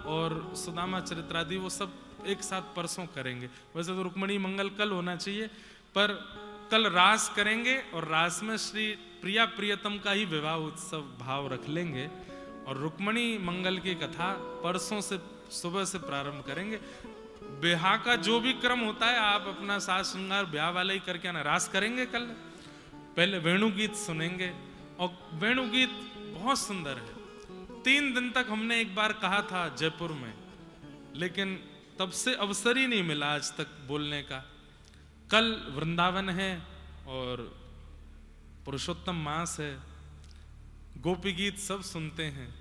और सुदामा चरित्रादि वो सब एक साथ परसों करेंगे। वैसे तो रुक्मणी मंगल कल होना चाहिए, पर कल रास करेंगे और रास में श्री प्रिया प्रियतम का ही विवाह उत्सव भाव रख लेंगे और रुक्मणी मंगल की कथा परसों से सुबह से प्रारंभ करेंगे। ब्याह का जो भी क्रम होता है आप अपना साज श्रृंगार ब्याह वाले ही करके ना, रास करेंगे कल। पहले वेणु गीत सुनेंगे और वेणु गीत बहुत सुंदर है। 3 दिन तक हमने एक बार कहा था जयपुर में, लेकिन तब से अवसर ही नहीं मिला आज तक बोलने का। कल वृंदावन है और पुरुषोत्तम मास है, गोपी गीत सब सुनते हैं,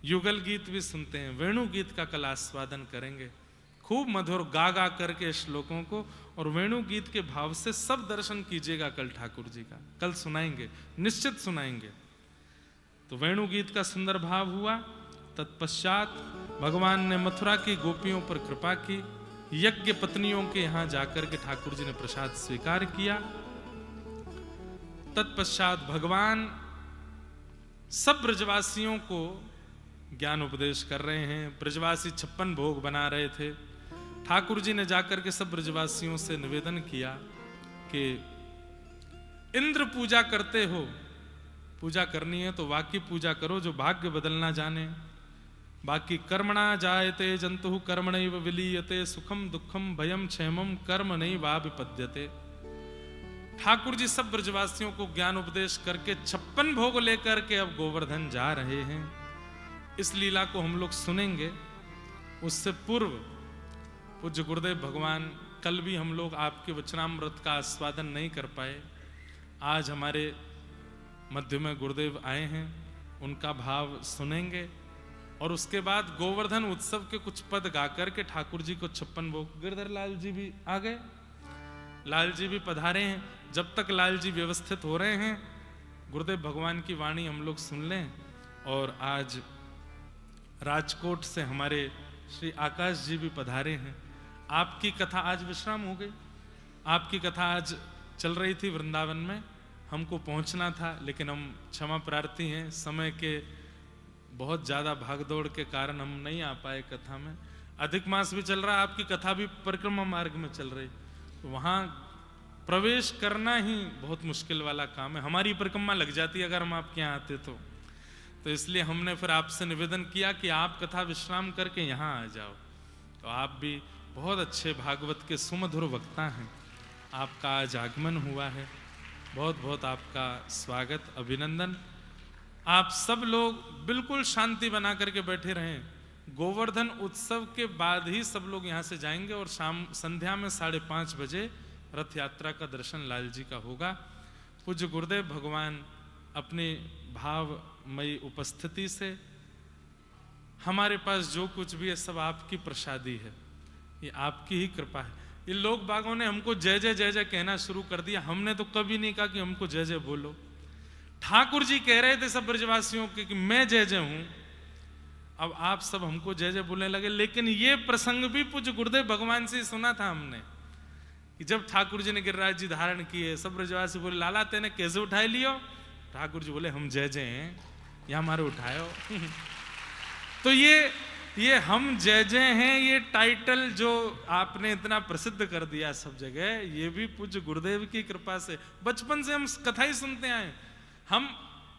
युगल गीत भी सुनते हैं। वेणु गीत का कल आस्वादन करेंगे, खूब मधुर गा गा करके श्लोकों को, और वेणु गीत के भाव से सब दर्शन कीजिएगा कल ठाकुर जी का। कल सुनाएंगे, निश्चित सुनाएंगे। तो वेणु गीत का सुंदर भाव हुआ। तत्पश्चात भगवान ने मथुरा की गोपियों पर कृपा की, यज्ञ पत्नियों के यहां जाकर के ठाकुर जी ने प्रसाद स्वीकार किया। तत्पश्चात भगवान सब ब्रजवासियों को ज्ञान उपदेश कर रहे हैं। ब्रजवासी 56 भोग बना रहे थे। ठाकुर जी ने जाकर के सब ब्रजवासियों से निवेदन किया कि इंद्र पूजा करते हो, पूजा करनी है तो वाकी पूजा करो जो भाग्य बदलना जाने। बाकी कर्मणा जायते जंतु कर्मणैव विलीयते, सुखम दुखम भयम क्षेमम कर्म नहीं वा विपद्यते। ठाकुर जी सब ब्रजवासियों को ज्ञान उपदेश करके 56 भोग लेकर के अब गोवर्धन जा रहे हैं। इस लीला को हम लोग सुनेंगे। उससे पूर्व पूज्य गुरुदेव भगवान, कल भी हम लोग आपके वचनामृत का आस्वादन नहीं कर पाए। आज हमारे मध्य में गुरुदेव आए हैं, उनका भाव सुनेंगे और उसके बाद गोवर्धन उत्सव के कुछ पद गाकर के ठाकुर जी को 56 भोग। गिरधर लाल जी भी आ गए, लाल जी भी पधारे हैं। जब तक लाल जी व्यवस्थित हो रहे हैं, गुरुदेव भगवान की वाणी हम लोग सुन लें, और आज राजकोट से हमारे श्री आकाश जी भी पधारे हैं। आपकी कथा आज विश्राम हो गई, आपकी कथा आज चल रही थी वृंदावन में, हमको पहुंचना था लेकिन हम क्षमा प्रार्थी हैं, समय के बहुत ज़्यादा भागदौड़ के कारण हम नहीं आ पाए कथा में। अधिक मास भी चल रहा है, आपकी कथा भी परिक्रमा मार्ग में चल रही, तो वहाँ प्रवेश करना ही बहुत मुश्किल वाला काम है। हमारी परिक्रमा लग जाती अगर हम आपके यहाँ आते तो इसलिए हमने फिर आपसे निवेदन किया कि आप कथा विश्राम करके यहाँ आ जाओ। तो आप भी बहुत अच्छे भागवत के सुमधुर वक्ता हैं, आपका आज आगमन हुआ है, बहुत बहुत आपका स्वागत, अभिनंदन। आप सब लोग बिल्कुल शांति बना करके बैठे रहें। गोवर्धन उत्सव के बाद ही सब लोग यहाँ से जाएंगे और शाम संध्या में 5:30 बजे रथ यात्रा का दर्शन लाल जी का होगा। पूज्य गुरुदेव भगवान अपनी भावमयी उपस्थिति से हमारे पास जो कुछ भी है सब आपकी प्रसादी है, ये आपकी ही कृपा है। ये लोग बागों ने हमको जय जय जय जय कहना शुरू कर दिया, हमने तो कभी नहीं कहा कि हमको जय जय बोलो। ठाकुर जी कह रहे थे सब ब्रजवासियों के कि मैं जय जय हूं, अब आप सब हमको जय जय बोलने लगे। लेकिन ये प्रसंग भी पूज्य गुरुदेव भगवान से सुना था हमने कि जब ठाकुर जी ने गिरिराज जी धारण किए, सब ब्रजवासी बोले लाला तेने कैसे उठाए लियो? ठाकुर जी बोले हम जय जय हैं, या हमारे उठायो। तो ये हम जय जय हैं, ये टाइटल जो आपने इतना प्रसिद्ध कर दिया सब जगह, ये भी पूज्य गुरुदेव की कृपा से। बचपन से हम कथा ही सुनते आए, हम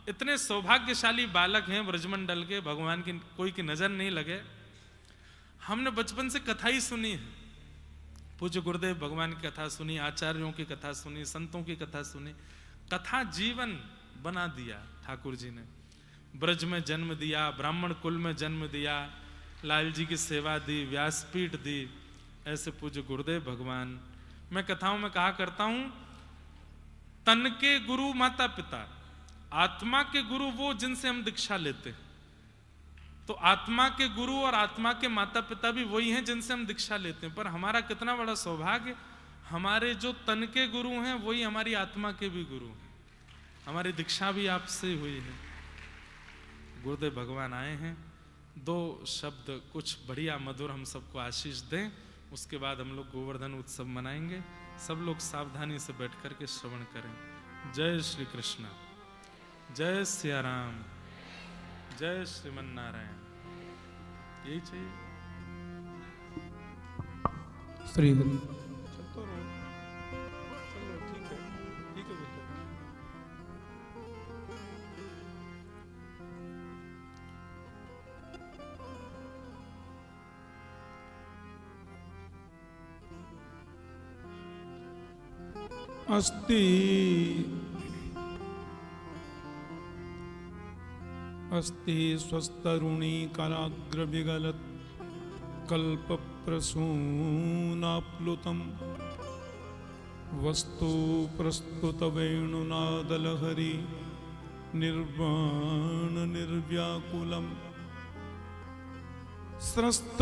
इतने सौभाग्यशाली बालक हैं ब्रजमंडल के, भगवान की कोई की नजर नहीं लगे। हमने बचपन से कथा ही सुनी है, पूज्य गुरुदेव भगवान की कथा सुनी, आचार्यों की कथा सुनी, संतों की कथा सुनी। कथा जीवन बना दिया ठाकुर जी ने, ब्रज में जन्म दिया, ब्राह्मण कुल में जन्म दिया, लाल जी की सेवा दी, व्यासपीठ दी, ऐसे पूज्य गुरुदेव भगवान। मैं कथाओं में कहा करता हूं, तन के गुरु माता पिता, आत्मा के गुरु वो जिनसे हम दीक्षा लेते हैं। तो आत्मा के गुरु और आत्मा के माता पिता भी वही हैं जिनसे हम दीक्षा लेते हैं। पर हमारा कितना बड़ा सौभाग्य, हमारे जो तन के गुरु हैं वही हमारी आत्मा के भी गुरु हैं, हमारी दीक्षा भी आपसे हुई है। गुरुदेव भगवान आए हैं, 2 शब्द कुछ बढ़िया मधुर हम सबको आशीष दें, उसके बाद हम लोग गोवर्धन उत्सव मनाएंगे। सब लोग सावधानी से बैठ करके श्रवण करें। जय श्री कृष्ण, जय सिया राम, जय श्रीमन नारायण। यही चाहिए। श्री चलते रहो, चलो ठीक है, ठीक है बेटा। अस्ति अस्ति स्वस्तरुणी कराग्र विगलत कल्प प्रसूनाप्लुतम वस्तु प्रस्तुत वेणुनादलहरी निर्वाण निर्व्याकुलम स्रस्त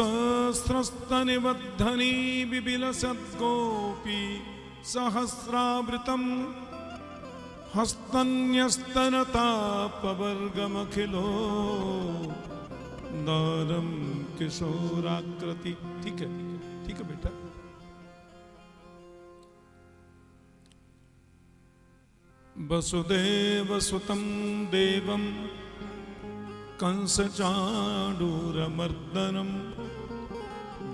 स्रस्त निबद्धनी बिबिलसद्गोपी सहस्रावृतम हस्तन्यस्तनतापवर्गमखिलो दारम किशोराकृति। ठीक है बेटा। वसुदेव सुतं देवं कंसचाणूरमर्दनं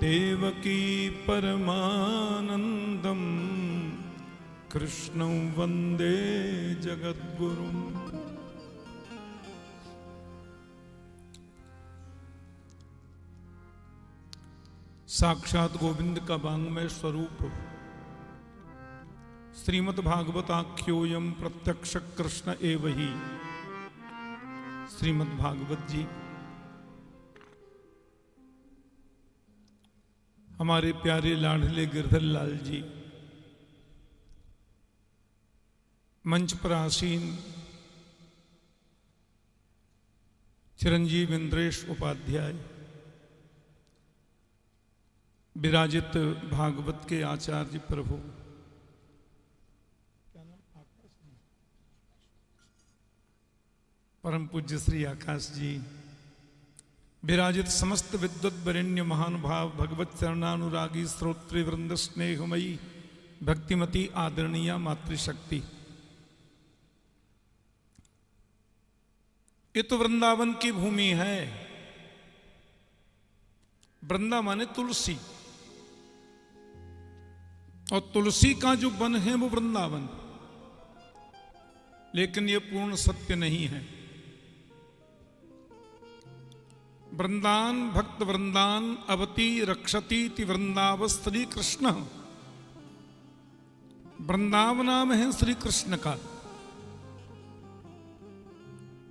देवकी परमानंदं कृष्णं वंदे जगद्गुरुम्। साक्षात गोविंद का वांग्मय स्वरूप श्रीमद् भागवताख्योयम प्रत्यक्ष कृष्ण एव ही। श्रीमद् भागवत जी हमारे प्यारे लाडले गिरधर लाल जी मंच पर आसीन चिरंजीव इंद्रेश उपाध्याय, विराजित भागवत के आचार्य प्रभु परम पूज्य श्री आकाश जी, विराजित समस्त विद्वत वरेण्य महानुभाव, भगवत चरणानुरागी श्रोत्री वृंद, स्नेहमयी भक्तिमती आदरणीय मातृशक्ति, ये तो वृंदावन की भूमि है। वृंदा माने तुलसी, और तुलसी का जो वन है वो वृंदावन, लेकिन ये पूर्ण सत्य नहीं है। वृंदान भक्त वृंदान अवती रक्षती ति वृंदाव श्री कृष्ण। वृंदावन नाम है श्री कृष्ण का।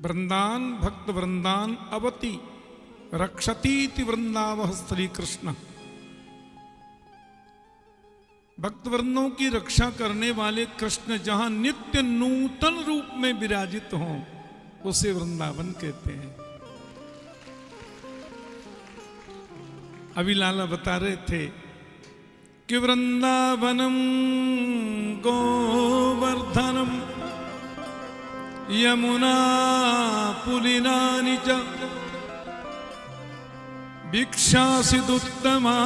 वृंदान भक्त वृंदान अवती रक्षती ति वृंदाव श्री कृष्ण। भक्त वृंदों की रक्षा करने वाले कृष्ण जहां नित्य नूतन रूप में विराजित हों, उसे वृंदावन कहते हैं। अभी लाला बता रहे थे कि वृंदावनम गोवर्धनम यमुना पुलिनानि च भिक्षासिदुत्तमा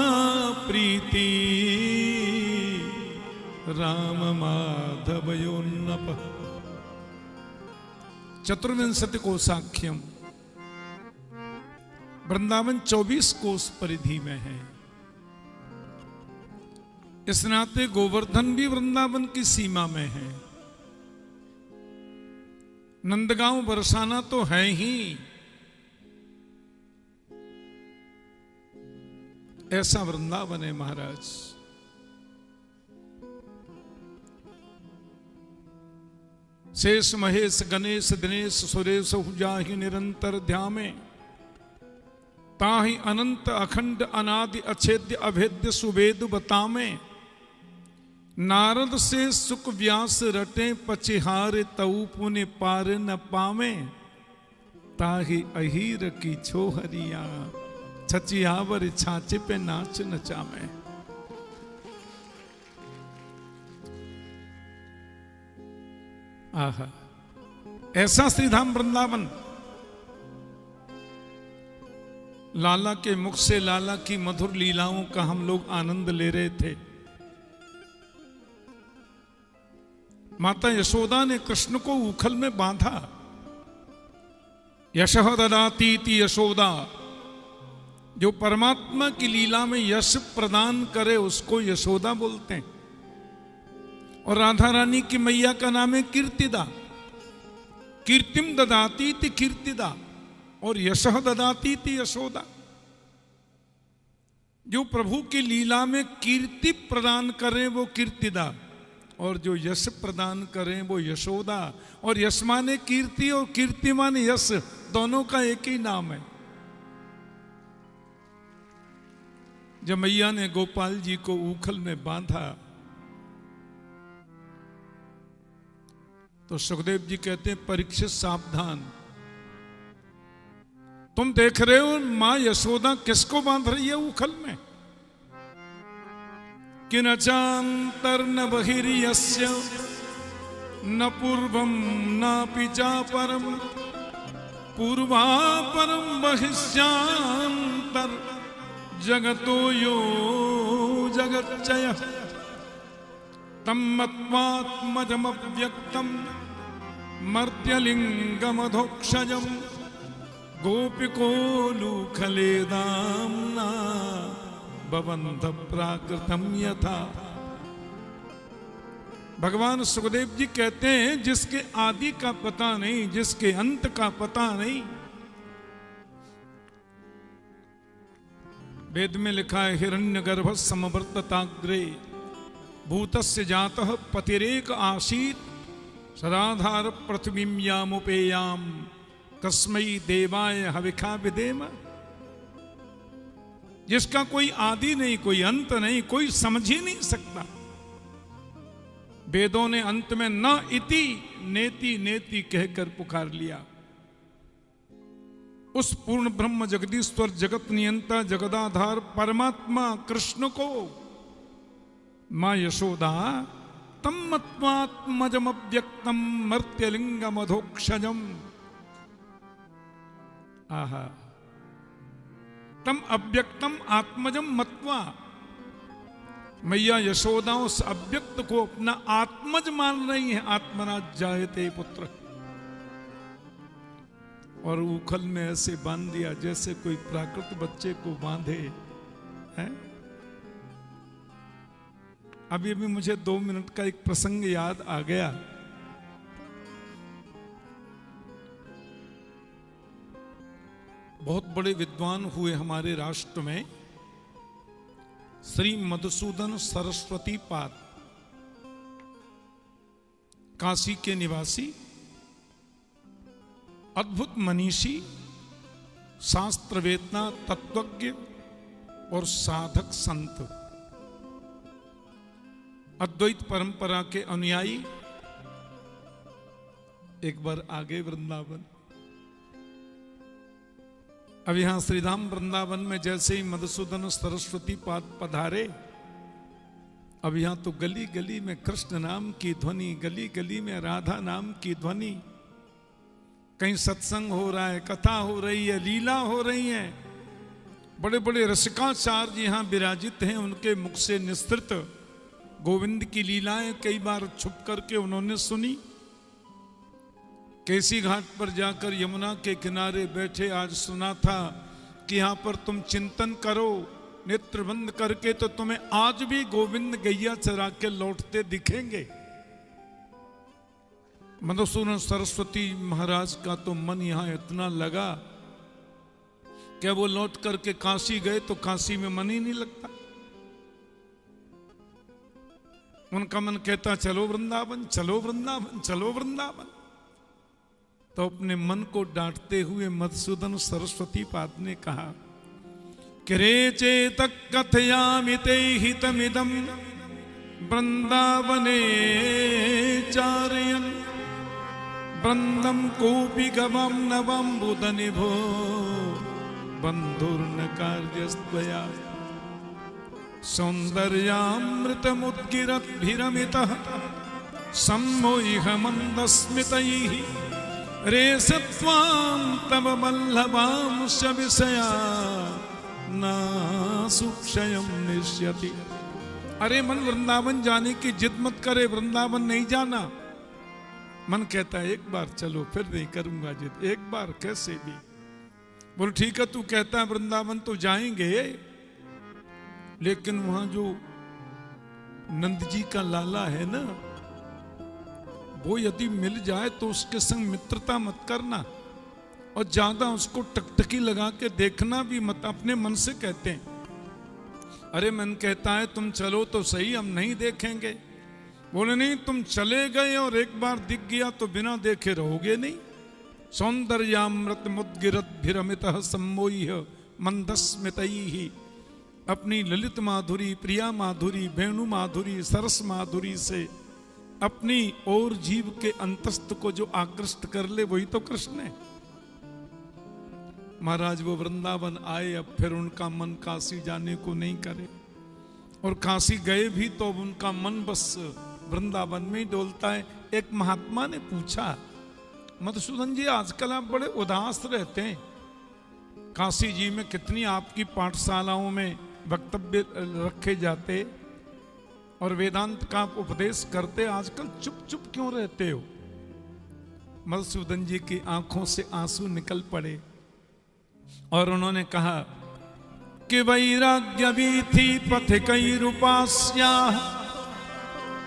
प्रीति राम माधवयोन्नप। चतुर्विंशति कोशाख्यम। वृंदावन 24 कोस परिधि में है। इस नाते गोवर्धन भी वृंदावन की सीमा में है। नंदगांव बरसाना तो है ही, ऐसा वृंदावन है महाराज। शेष महेश गणेश दिनेश सुरेश जाहि निरंतर ध्यामे, ताहि अनंत अखंड अनादि अछेद्य अभेद्य सुवेद बतामे। नारद से सुख व्यास रटे पचिहारे तऊ पुने पार न पावे। ताहि अहीर की छोहरिया छचियावर छाचे पे नाच नचावे। आहा, ऐसा श्रीधाम वृंदावन। लाला के मुख से लाला की मधुर लीलाओं का हम लोग आनंद ले रहे थे। माता यशोदा ने कृष्ण को उखल में बांधा। यशः ददातीति यशोदा, जो परमात्मा की लीला में यश प्रदान करे उसको यशोदा बोलते हैं। और राधा रानी की मैया का नाम है कीर्तिदा। कीर्तिम ददातीति कीर्तिदा और यशः ददातीति यशोदा। जो प्रभु की लीला में कीर्ति प्रदान करें वो कीर्तिदा, और जो यश प्रदान करें वो यशोदा। और यश माने कीर्ति और कीर्ति माने यश, दोनों का एक ही नाम है। जब मैया ने गोपाल जी को उखल में बांधा तो सुखदेव जी कहते हैं, परीक्षित सावधान, तुम देख रहे हो मां यशोदा किसको बांध रही है उखल में। कि न चांतर न बहिर्यस्य न पूर्वम नापि चापरम पूर्वापरम बहिष्यांतर जगतो यो जगच्चय। तम मत्वात्मजमव्यक्तम मर्त्यलिंगमधोक्षजम गोपिको लूखलेदाम्ना बबंध प्राकृतम यथा। भगवान सुखदेव जी कहते हैं, जिसके आदि का पता नहीं, जिसके अंत का पता नहीं। वेद में लिखा है, हिरण्यगर्भ समवर्तताग्रे भूतस्य जातः पतिरेक आसीत सदाधार पृथ्वीं यामुपेयाम कस्मै देवाय हविखा विदेम। जिसका कोई आदि नहीं, कोई अंत नहीं, कोई समझ ही नहीं सकता। वेदों ने अंत में न इति नेति नेति कहकर पुकार लिया। उस पूर्ण ब्रह्म जगदीश्वर जगत नियंता जगदाधार परमात्मा कृष्ण को मां यशोदा तम मत्वात्मजमव्यक्तम मर्त्यलिंगमधोक्षजम आहा, तम अव्यक्तम आत्मजम मत्वा, मैया यशोदा उस अव्यक्त को अपना आत्मज मान रही है। आत्मना जायते पुत्र, और उखल में ऐसे बांध दिया जैसे कोई प्राकृत बच्चे को बांधे है। अभी अभी मुझे 2 मिनट का एक प्रसंग याद आ गया। बहुत बड़े विद्वान हुए हमारे राष्ट्र में, श्री मधुसूदन सरस्वती पाद, काशी के निवासी, अद्भुत मनीषी, शास्त्रवेत्ता, तत्वज्ञ और साधक संत, अद्वैत परंपरा के अनुयायी। एक बार आगे वृंदावन, अब यहां श्रीधाम वृंदावन में जैसे ही मधुसूदन सरस्वती पाद पधारे, अब यहां तो गली गली में कृष्ण नाम की ध्वनि, गली गली में राधा नाम की ध्वनि। कहीं सत्संग हो रहा है, कथा हो रही है, लीला हो रही है। बड़े बड़े रसिकाचार्य यहां विराजित हैं, उनके मुख से निस्तृत गोविंद की लीलाएं कई बार छुप करके उन्होंने सुनी। केसी घाट पर जाकर यमुना के किनारे बैठे आज सुना था कि यहां पर तुम चिंतन करो नेत्र बंद करके, तो तुम्हें आज भी गोविंद गैया चरा के लौटते दिखेंगे। मधुसूदन सरस्वती महाराज का तो मन यहां इतना लगा कि वो लौट करके काशी गए तो काशी में मन ही नहीं लगता। उनका मन कहता चलो वृंदावन, चलो वृंदावन, चलो वृंदावन। तो अपने मन को डांटते हुए मधुसूदन सरस्वती पाद ने कहा कि रे चेतक कथयामि ते हितमिदं वृंदावने चारयन् वृंदं कोपि गवां नवं बुधनिभो बंधुर्न कार्यस्त्वया सौंदर्यामृतमुद्गिरद्भिरमितः सम्मोह मंदस्मितैः रेसत्वां तव वल्लभांश विषया न सुक्षयं निश्यति। अरे मन वृंदावन जाने की जिद मत करे, वृंदावन नहीं जाना। मन कहता है एक बार चलो, फिर नहीं करूंगा जिद, एक बार कैसे भी। बोल ठीक है, तू कहता है वृंदावन तो जाएंगे, लेकिन वहां जो नंद जी का लाला है ना, वो यदि मिल जाए तो उसके संग मित्रता मत करना, और ज्यादा उसको टकटकी लगा के देखना भी मत। अपने मन से कहते हैं। अरे मन कहता है तुम चलो तो सही, हम नहीं देखेंगे। बोले नहीं, तुम चले गए और एक बार दिख गया तो बिना देखे रहोगे नहीं। सौंदर्यामृत मुद्गिरद्भिरमितः सम्मोह्य मंदस्मितैः, अपनी ललित माधुरी, प्रिया माधुरी, वेणु माधुरी, सरस माधुरी से अपनी और जीव के अंतस्थ को जो आकृष्ट कर ले वही तो कृष्ण है। महाराज वो वृंदावन आए, अब फिर उनका मन काशी जाने को नहीं करे, और काशी गए भी तो उनका मन बस वृंदावन में ही डोलता है। एक महात्मा ने पूछा, मधुसूदन जी आजकल आप बड़े उदास रहते हैं, काशी जी में कितनी आपकी पाठशालाओं में वक्तव्य रखे जाते और वेदांत का आप उपदेश करते, आजकल चुप चुप क्यों रहते हो? मधुसूदन जी की आंखों से आंसू निकल पड़े और उन्होंने कहा कि वैराग्य वीथि पथिकैरुपास्या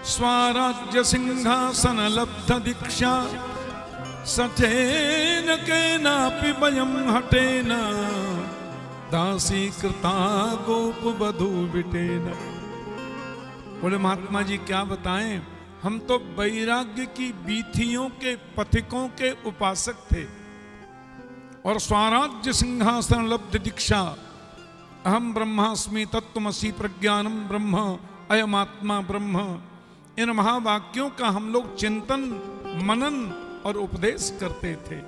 स्वराज्य सिंहासन लब्ध दीक्षा सचेन केनापि वयं हटेन दासी कृता गोप वधू बिटेन। बोले महात्मा जी क्या बताएं, हम तो वैराग्य की वीथियों के पथिकों के उपासक थे, और स्वराज्य सिंहासन लब्ध दीक्षा अहम ब्रह्मास्मि तत्त्वमसि प्रज्ञानम ब्रह्म अयमात्मा ब्रह्म, इन महावाक्यों का हम लोग चिंतन मनन और उपदेश करते थे।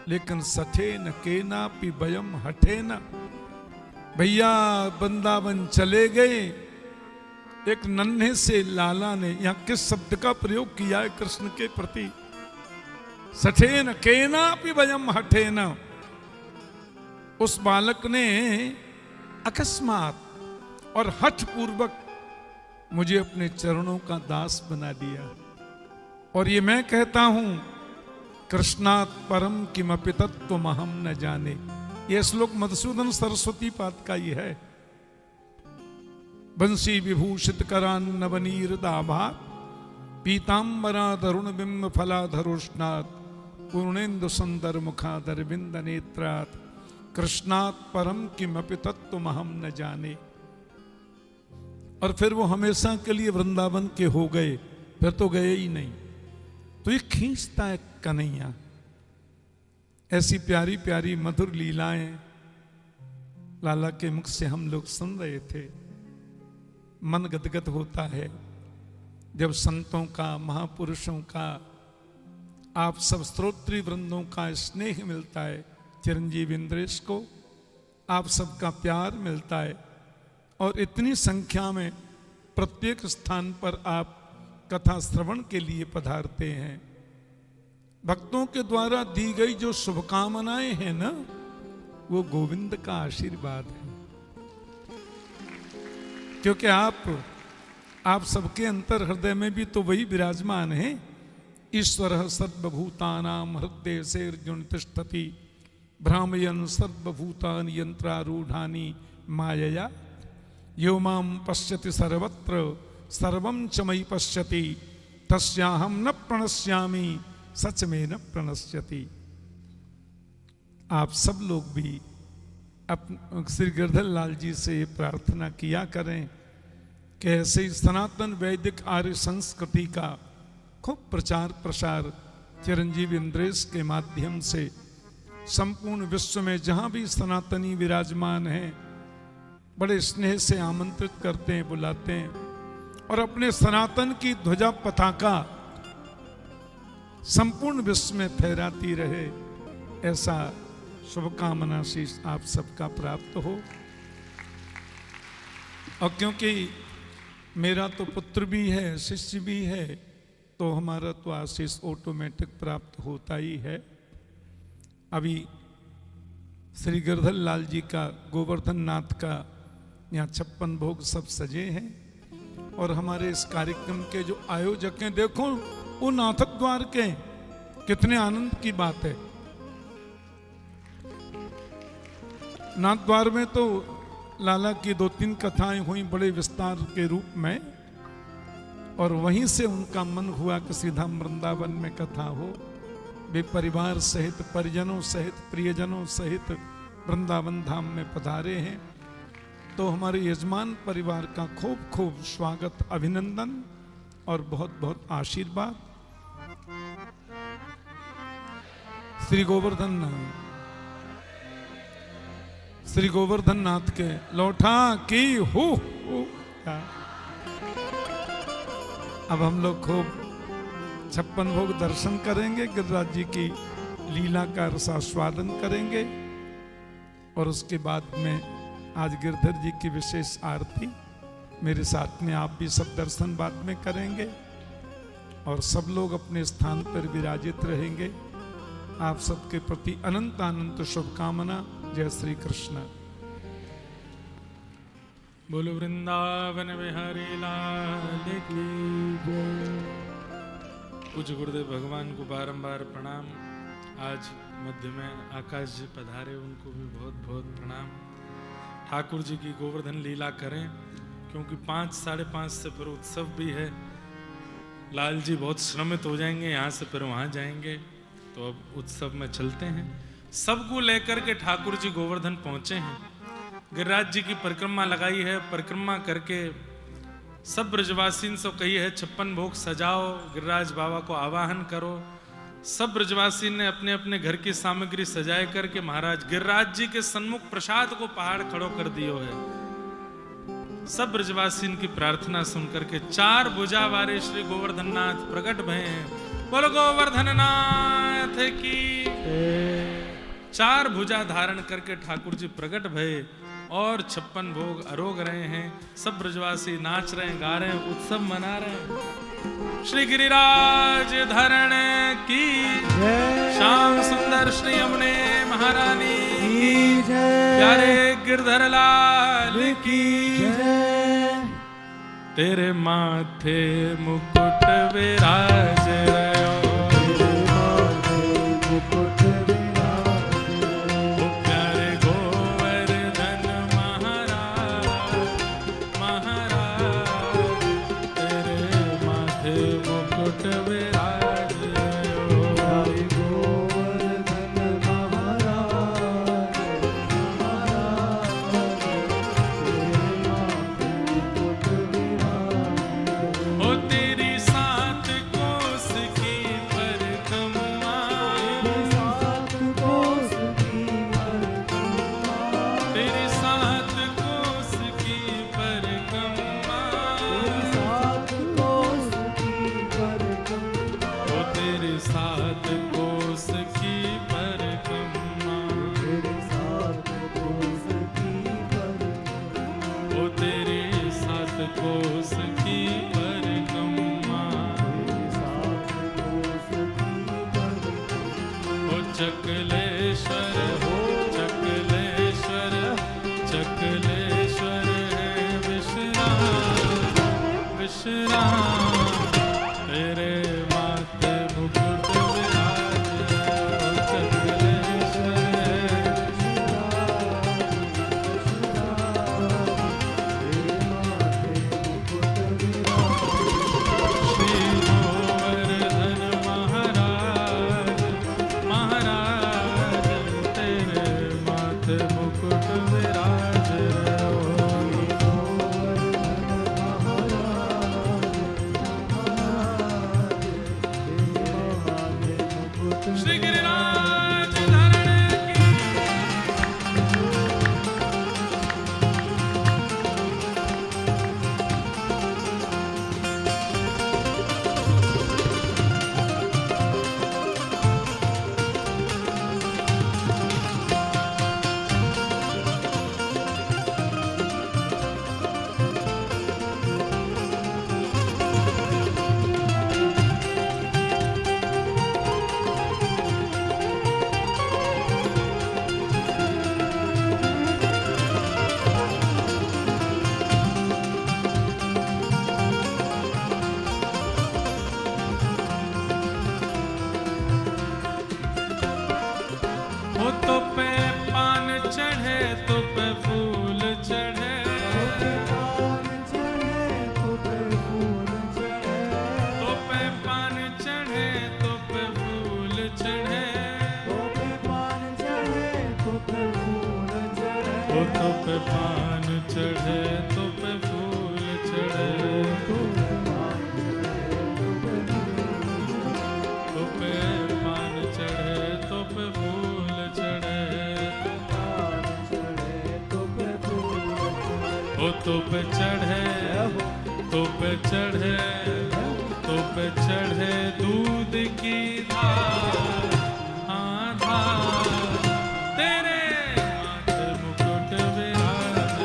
लेकिन सठे न केना पि वयम हठे न, भैया वृंदावन चले गए। एक नन्हे से लाला ने यहां किस शब्द का प्रयोग किया है कृष्ण के प्रति? सठे न केना पि वयम हठे न, उस बालक ने अकस्मात और हठ पूर्वक मुझे अपने चरणों का दास बना दिया। और ये मैं कहता हूं, कृष्णात् परम किमपि तत्त्वमहं न जाने। यह श्लोक मधुसूदन सरस्वती पाद का ही है। बंसी विभूषित करान नवनीर दाभात, पीतांबरा तरुण बिंब फलाधरोष्णात्, पूर्णेन्दु सुंदर मुखादर बिंद नेत्रात्, कृष्णात् परम किमपि तत्त्वमहं न जाने। और फिर वो हमेशा के लिए वृंदावन के हो गए, फिर तो गए ही नहीं। तो ये खींचता है कन्हैया। ऐसी प्यारी प्यारी मधुर लीलाएं लाला के मुख से हम लोग सुन रहे थे। मन गदगद होता है जब संतों का, महापुरुषों का, आप सब स्तोत्री वृंदों का स्नेह मिलता है। चिरंजीव इंद्रेश को आप सबका प्यार मिलता है और इतनी संख्या में प्रत्येक स्थान पर आप कथा श्रवण के लिए पधारते हैं। भक्तों के द्वारा दी गई जो शुभकामनाएं हैं ना, वो गोविंद का आशीर्वाद है। क्योंकि आप सबके अंतर हृदय में भी तो वही विराजमान है। ईश्वर सर्वभूतानां हृदय से अर्जुन तिष्ठति, भ्रामयन् सर्वभूतानि यंत्रारूढ़ानि मायया, यो मां पश्यति सर्वत्र सर्वं च मयि पश्यति, तस्याहं न प्रणश्यामि सच में न प्रणश्यति। आप सब लोग भी श्री गिरधर लाल जी से प्रार्थना किया करें कि ऐसे सनातन वैदिक आर्य संस्कृति का खूब प्रचार प्रसार चिरंजीव इंद्रेश के माध्यम से संपूर्ण विश्व में जहां भी सनातनी विराजमान हैं, बड़े स्नेह से आमंत्रित करते हैं, बुलाते हैं और अपने सनातन की ध्वजा पताका संपूर्ण विश्व में फहराती रहे। ऐसा शुभकामना शीश आप सबका प्राप्त हो। और क्योंकि मेरा तो पुत्र भी है, शिष्य भी है, तो हमारा तो आशीष ऑटोमेटिक प्राप्त होता ही है। अभी श्री गिरधर लाल जी का, गोवर्धन नाथ का यहाँ 56 भोग सब सजे हैं। और हमारे इस कार्यक्रम के जो आयोजक हैं, देखो वो नाथक द्वार के, कितने आनंद की बात है। नाथ द्वार में तो लाला की 2-3 कथाएं हुई बड़े विस्तार के रूप में, और वहीं से उनका मन हुआ कि सीधा वृंदावन में कथा हो। वे परिवार सहित, परिजनों सहित, प्रियजनों सहित वृंदावन धाम में पधारे हैं। तो हमारे यजमान परिवार का खूब खूब स्वागत, अभिनंदन और बहुत बहुत आशीर्वाद। श्री गोवर्धन नाथ के लौटा की हो। अब हम लोग खूब 56 भोग दर्शन करेंगे, गिरिराज जी की लीला का रसास्वादन करेंगे और उसके बाद में आज गिरधर जी की विशेष आरती मेरे साथ में आप भी सब दर्शन बाद में करेंगे और सब लोग अपने स्थान पर विराजित रहेंगे। आप सबके प्रति अनंत अनंत शुभकामना। जय श्री कृष्ण। बोलो वृंदावन बिहारी लाल की जय। पूज्य गुरुदेव भगवान को बारंबार प्रणाम। आज मध्य में आकाश जी पधारे, उनको भी बहुत बहुत प्रणाम। ठाकुर जी की गोवर्धन लीला करें, क्योंकि 5, 5:30 से फिर उत्सव भी है। लाल जी बहुत श्रमित हो जाएंगे, यहाँ से फिर वहाँ जाएंगे, तो अब उत्सव में चलते हैं। सबको लेकर के ठाकुर जी गोवर्धन पहुँचे हैं। गिरिराज जी की परिक्रमा लगाई है, परिक्रमा करके सब ब्रजवासी से कही है 56 भोग सजाओ, गिरिराज बाबा को आवाहन करो। सब ब्रजवासी ने अपने अपने घर की सामग्री सजाए करके महाराज गिरिराज जी के सन्मुख प्रसाद को पहाड़ खड़ो कर दियो है। सब ब्रजवासी की प्रार्थना सुन करके 4 भुजा वाले श्री गोवर्धन नाथ प्रकट भय हैं। बोलो गोवर्धन नाथ की। 4 भुजा धारण करके ठाकुर जी प्रकट भय और 56 भोग अरोग रहे हैं। सब ब्रजवासी नाच रहे हैं, गा रहे हैं, उत्सव मना रहे हैं। श्री गिरिराज धरण की श्याम सुंदर श्री यमुने महारानी की प्यारे गिरधर लाल की तेरे माथे मुकुट विराज रयो, ओ प्यारे गोवर्धन महाराज महाराज तेरे माथे मुकुट विराज रयो, गोवर्धन महाराज ओ तेरी सात कोस की परिक्रमा, तेरी सात कोस की परिक्रमा, ओ तेरी सात कोस की परिक्रमा, ओ तेरी सात कोस की परिक्रमा, ओ चकलेश्वर हो चकलेश्वर, चकलेश्वर है विश्राम विश्राम तेरे माथे मुकुट विराज, ओ चकलेश्वर है श्री गोवर्धन महाराज महाराज तेरे माथे मुकुट विराज रहो, श्री गिरिराज धरण की हो तो पे पान चढ़े तो पे फूल चढ़े, तो पे पान चढ़े तो पे फूल चढ़े, हो तो पे पान चढ़े तो पे फूल चढ़े, तो पे पान चढ़े तो पे फूल चढ़े, ओ तो पे चढ़े तो पे चढ़े तो पे चढ़े दूध की धार, हाँ धार तेरे माथे मुकुट विराज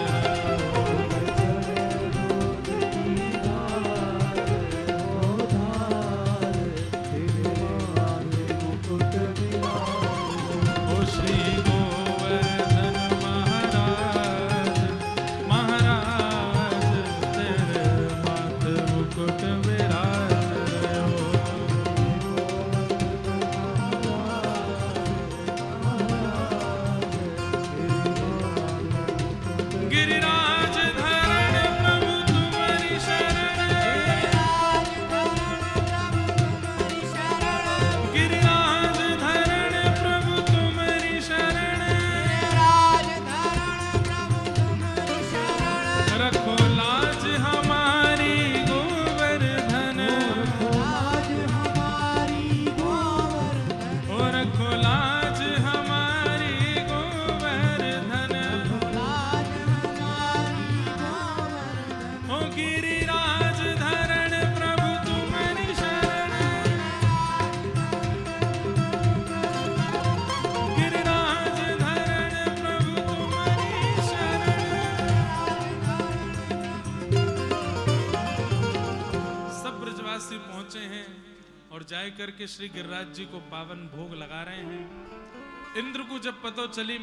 ओ श्री गोवर्धन महाराज महाराज तेरे माथे मुकुट विराज रहो, जाए करके श्री गिरिराज जी को पावन भोग लगा रहे हैं। इंद्र को जब पता चली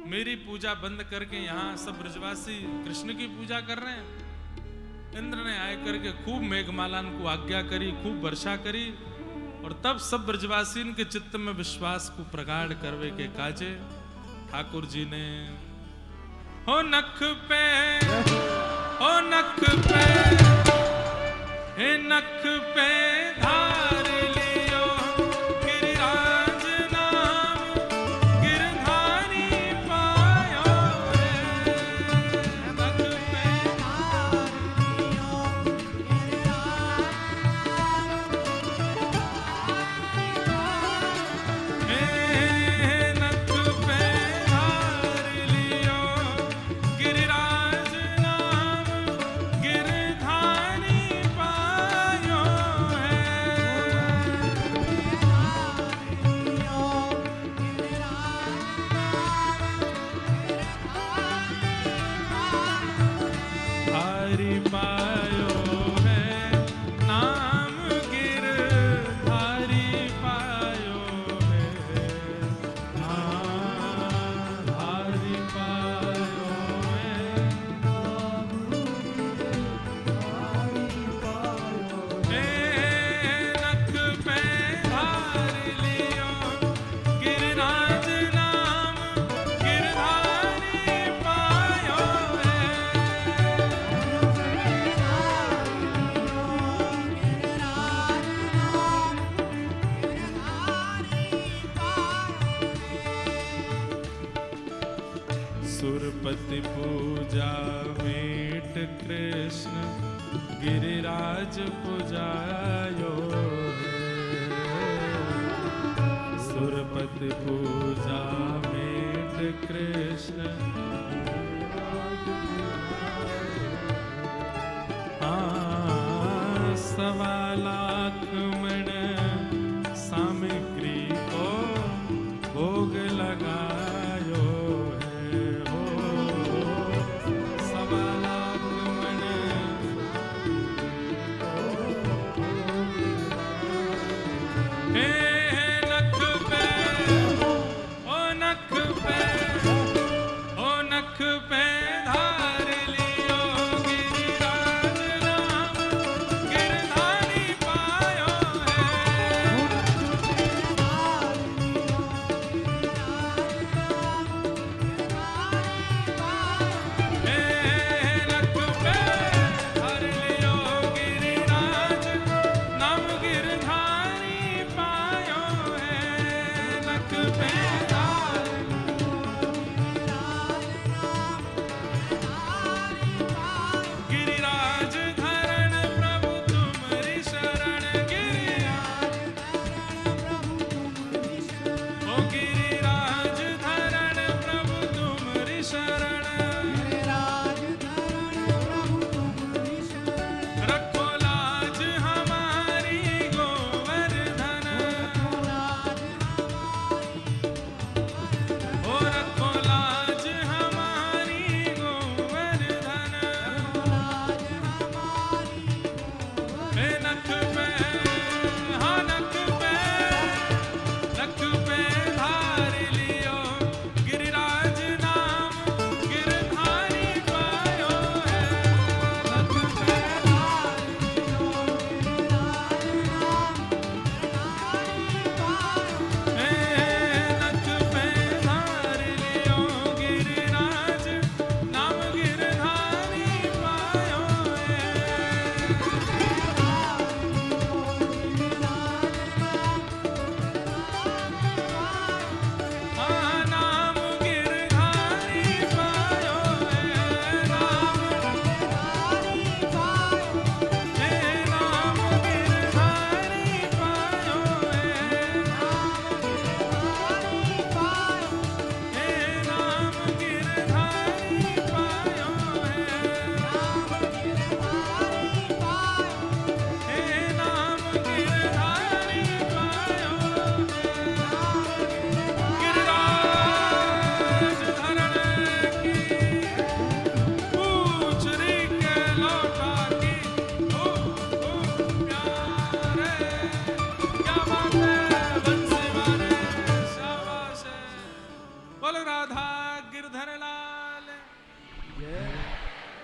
मेरी पूजा बंद करके यहाँ सब ब्रजवासी कृष्ण की पूजा कर रहे हैं, इंद्र ने आए करके खूब मेघमालन को आज्ञा करी, खूब वर्षा करी, और तब सब ब्रजवासी के चित्त में विश्वास को प्रगाढ़ करवे के काजे ठाकुर जी ने हो नख पे हे नख पे धार लियो गिरिराज नाम गिरधारी पायो रे। नख पे धार लियो हे नख पे धार लियो गिरिराज नाम गिरधारी पायो है। धारी पायो है नाम गिरधारी पायो है। धारी पायो है नख पे धार लियो गिरिराज नाम गिरधारी पायो है। सुरपति पूजा मेट कृष्ण गिरिराज पुजायो है। सुरपति पूजा मेट कृष्ण सवा लाख मण सामग्री को भोग लगायो है। हो सवा लाख मण हे नख पे ओ नख पे ओ नख पे धार लियो गिरिराज नाम गिरधारी पायो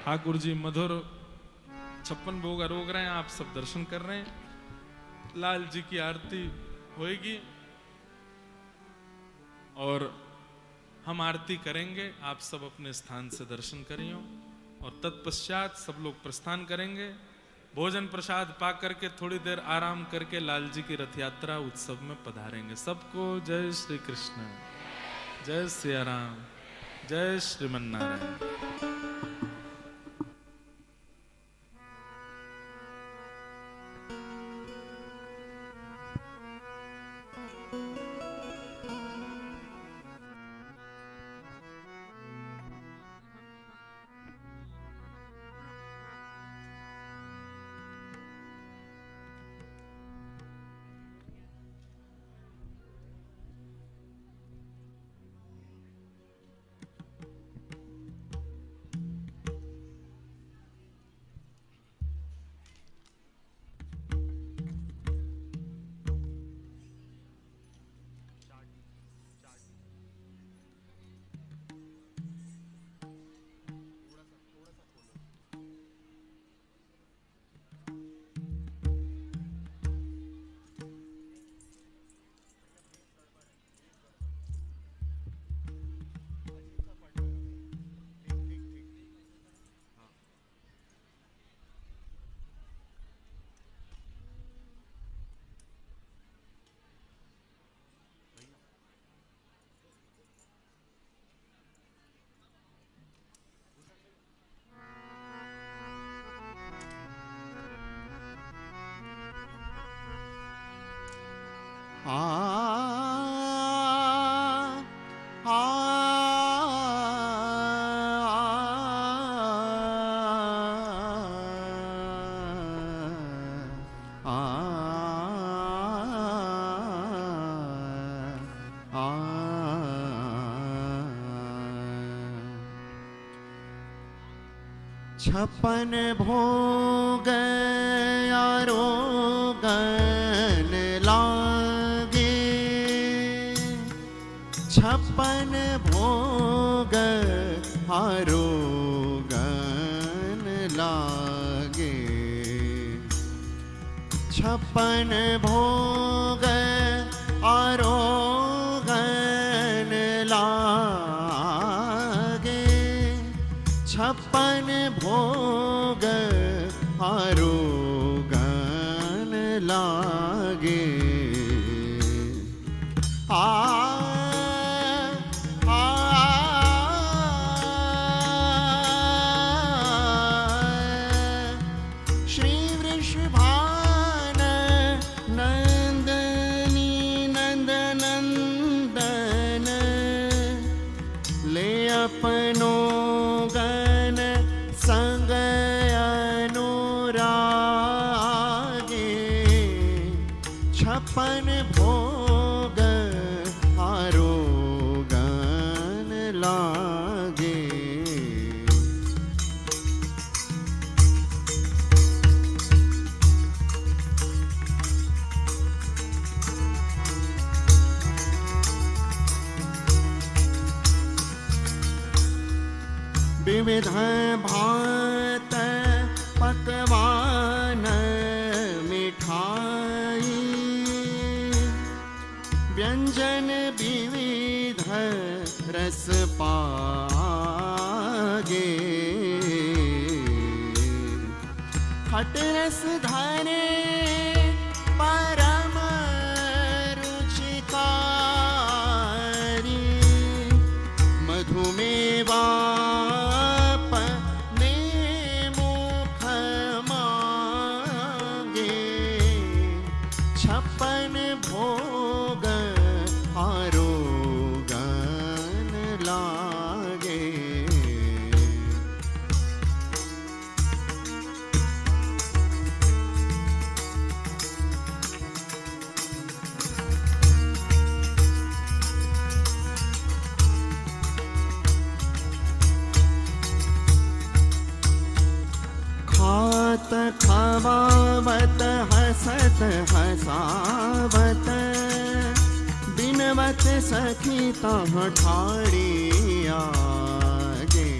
ठाकुर जी मधुर 56 भोग रोक रहे हैं, आप सब दर्शन कर रहे हैं। लाल जी की आरती होएगी और हम आरती करेंगे, आप सब अपने स्थान से दर्शन करियो और तत्पश्चात सब लोग प्रस्थान करेंगे। भोजन प्रसाद पा करके थोड़ी देर आराम करके लाल जी की रथ यात्रा उत्सव में पधारेंगे। सबको जय श्री कृष्ण, जय सिया राम, जय श्रीमन नारायण। छपन भोग आरोगन लागे, छपन भोग आरोगन लागे, छपन भोग आरोगन लागे, छपन भोग आरोगन लागे। श्री वृषभान नंदनी नंदनंदन ले अपनो गन संग अनुरागे, छपन भोग आरोगन लागे। विविध भात पकवान मिठाई, व्यंजन विविध रस पागे, खट रस धरे परम रुचिकारी, मधुमेवा छपन भोग आरोगन लागे। खात खवावत हसत हसावत, बिनवत सखी तह ठाड़ी आगे,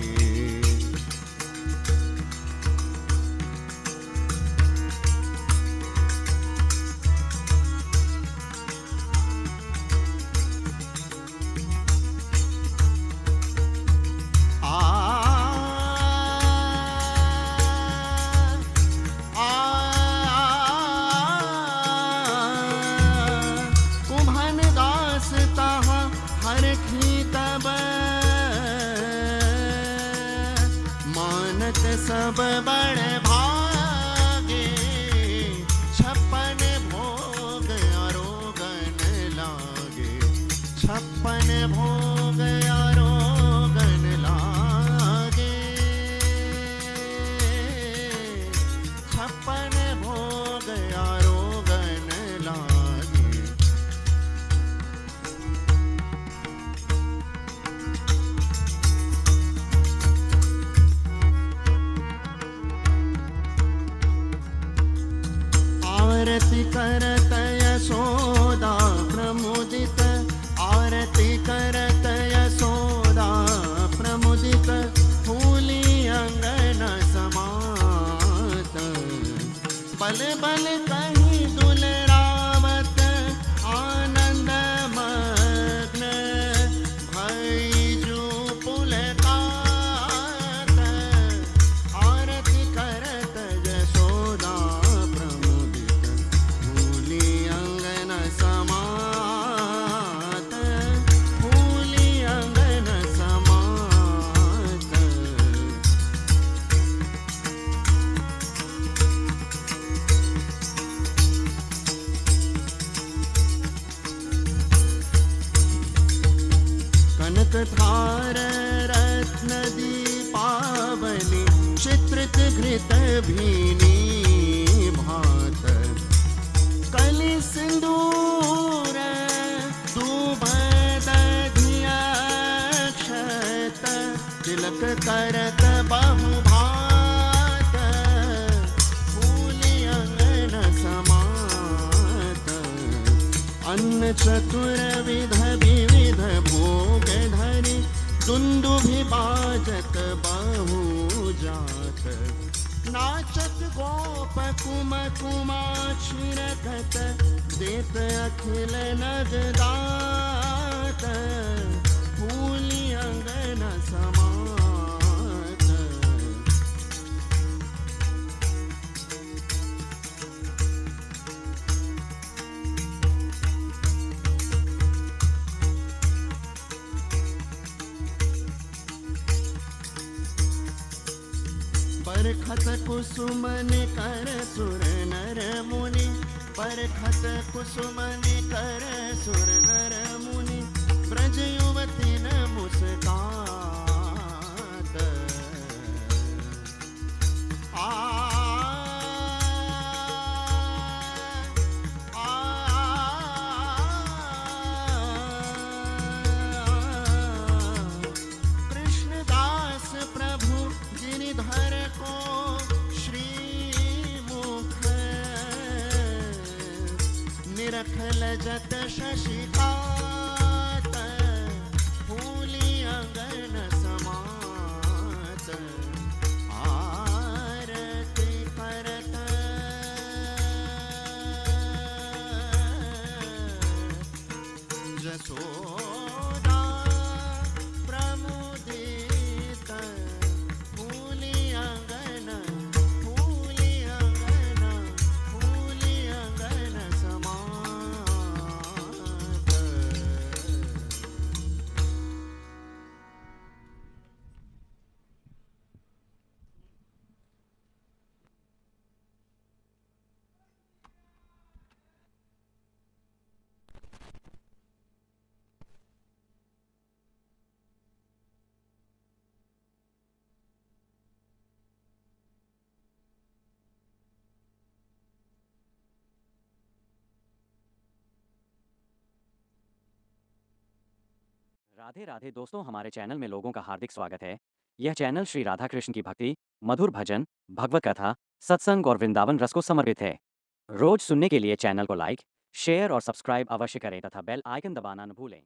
मानत सब बड़ भागे, 56 भोग आरोगन लागे, 56 भोग आरोगन लागे, 56 भोग आरोगन लागे। आरती करत यशोदा प्रमुदित, आरती करत यशोदा प्रमुदित, फूली अंगन समात, बल बल कहीं दुलरावत, आनंद मग्न भैजू पुलकात, आरती करत यशोदा प्रमुदित, फूली अंगन समात, फूली अंगन समात। कनक धार रत्न दीपावली, चित्रित घृत भीनी भात, कलि सिंदूर दूब दधियक्षत, तिलक करत बहु भात, फूली अंगन समात, अन्न चतुर्विध विविध भोग धरि, दुंदुभि बाजत बहु जात, नाचत गोप कुम कुमाक्षिरकत, देत अखिल नगदात, फूली अंगन समात। बरखत कुसुमन कर सुर नर मुनि, बरखत कुसुमन कर सुर नर मुनि, ब्रज युवती न मुस्कात, आ कृष्णदास प्रभु गिरिधर को श्रीमुख, निरखल जत शशिकात, फूली अंगन समात, आरती करत जसोदा प्रमुदित, फूली अंगन, फूली अंगन, फूली अंगन समात। राधे राधे दोस्तों, हमारे चैनल में लोगों का हार्दिक स्वागत है। यह चैनल श्री राधा कृष्ण की भक्ति, मधुर भजन, भगवत कथा, सत्संग और वृंदावन रस को समर्पित है। रोज सुनने के लिए चैनल को लाइक, शेयर और सब्सक्राइब अवश्य करें तथा बेल आइकन दबाना न भूलें।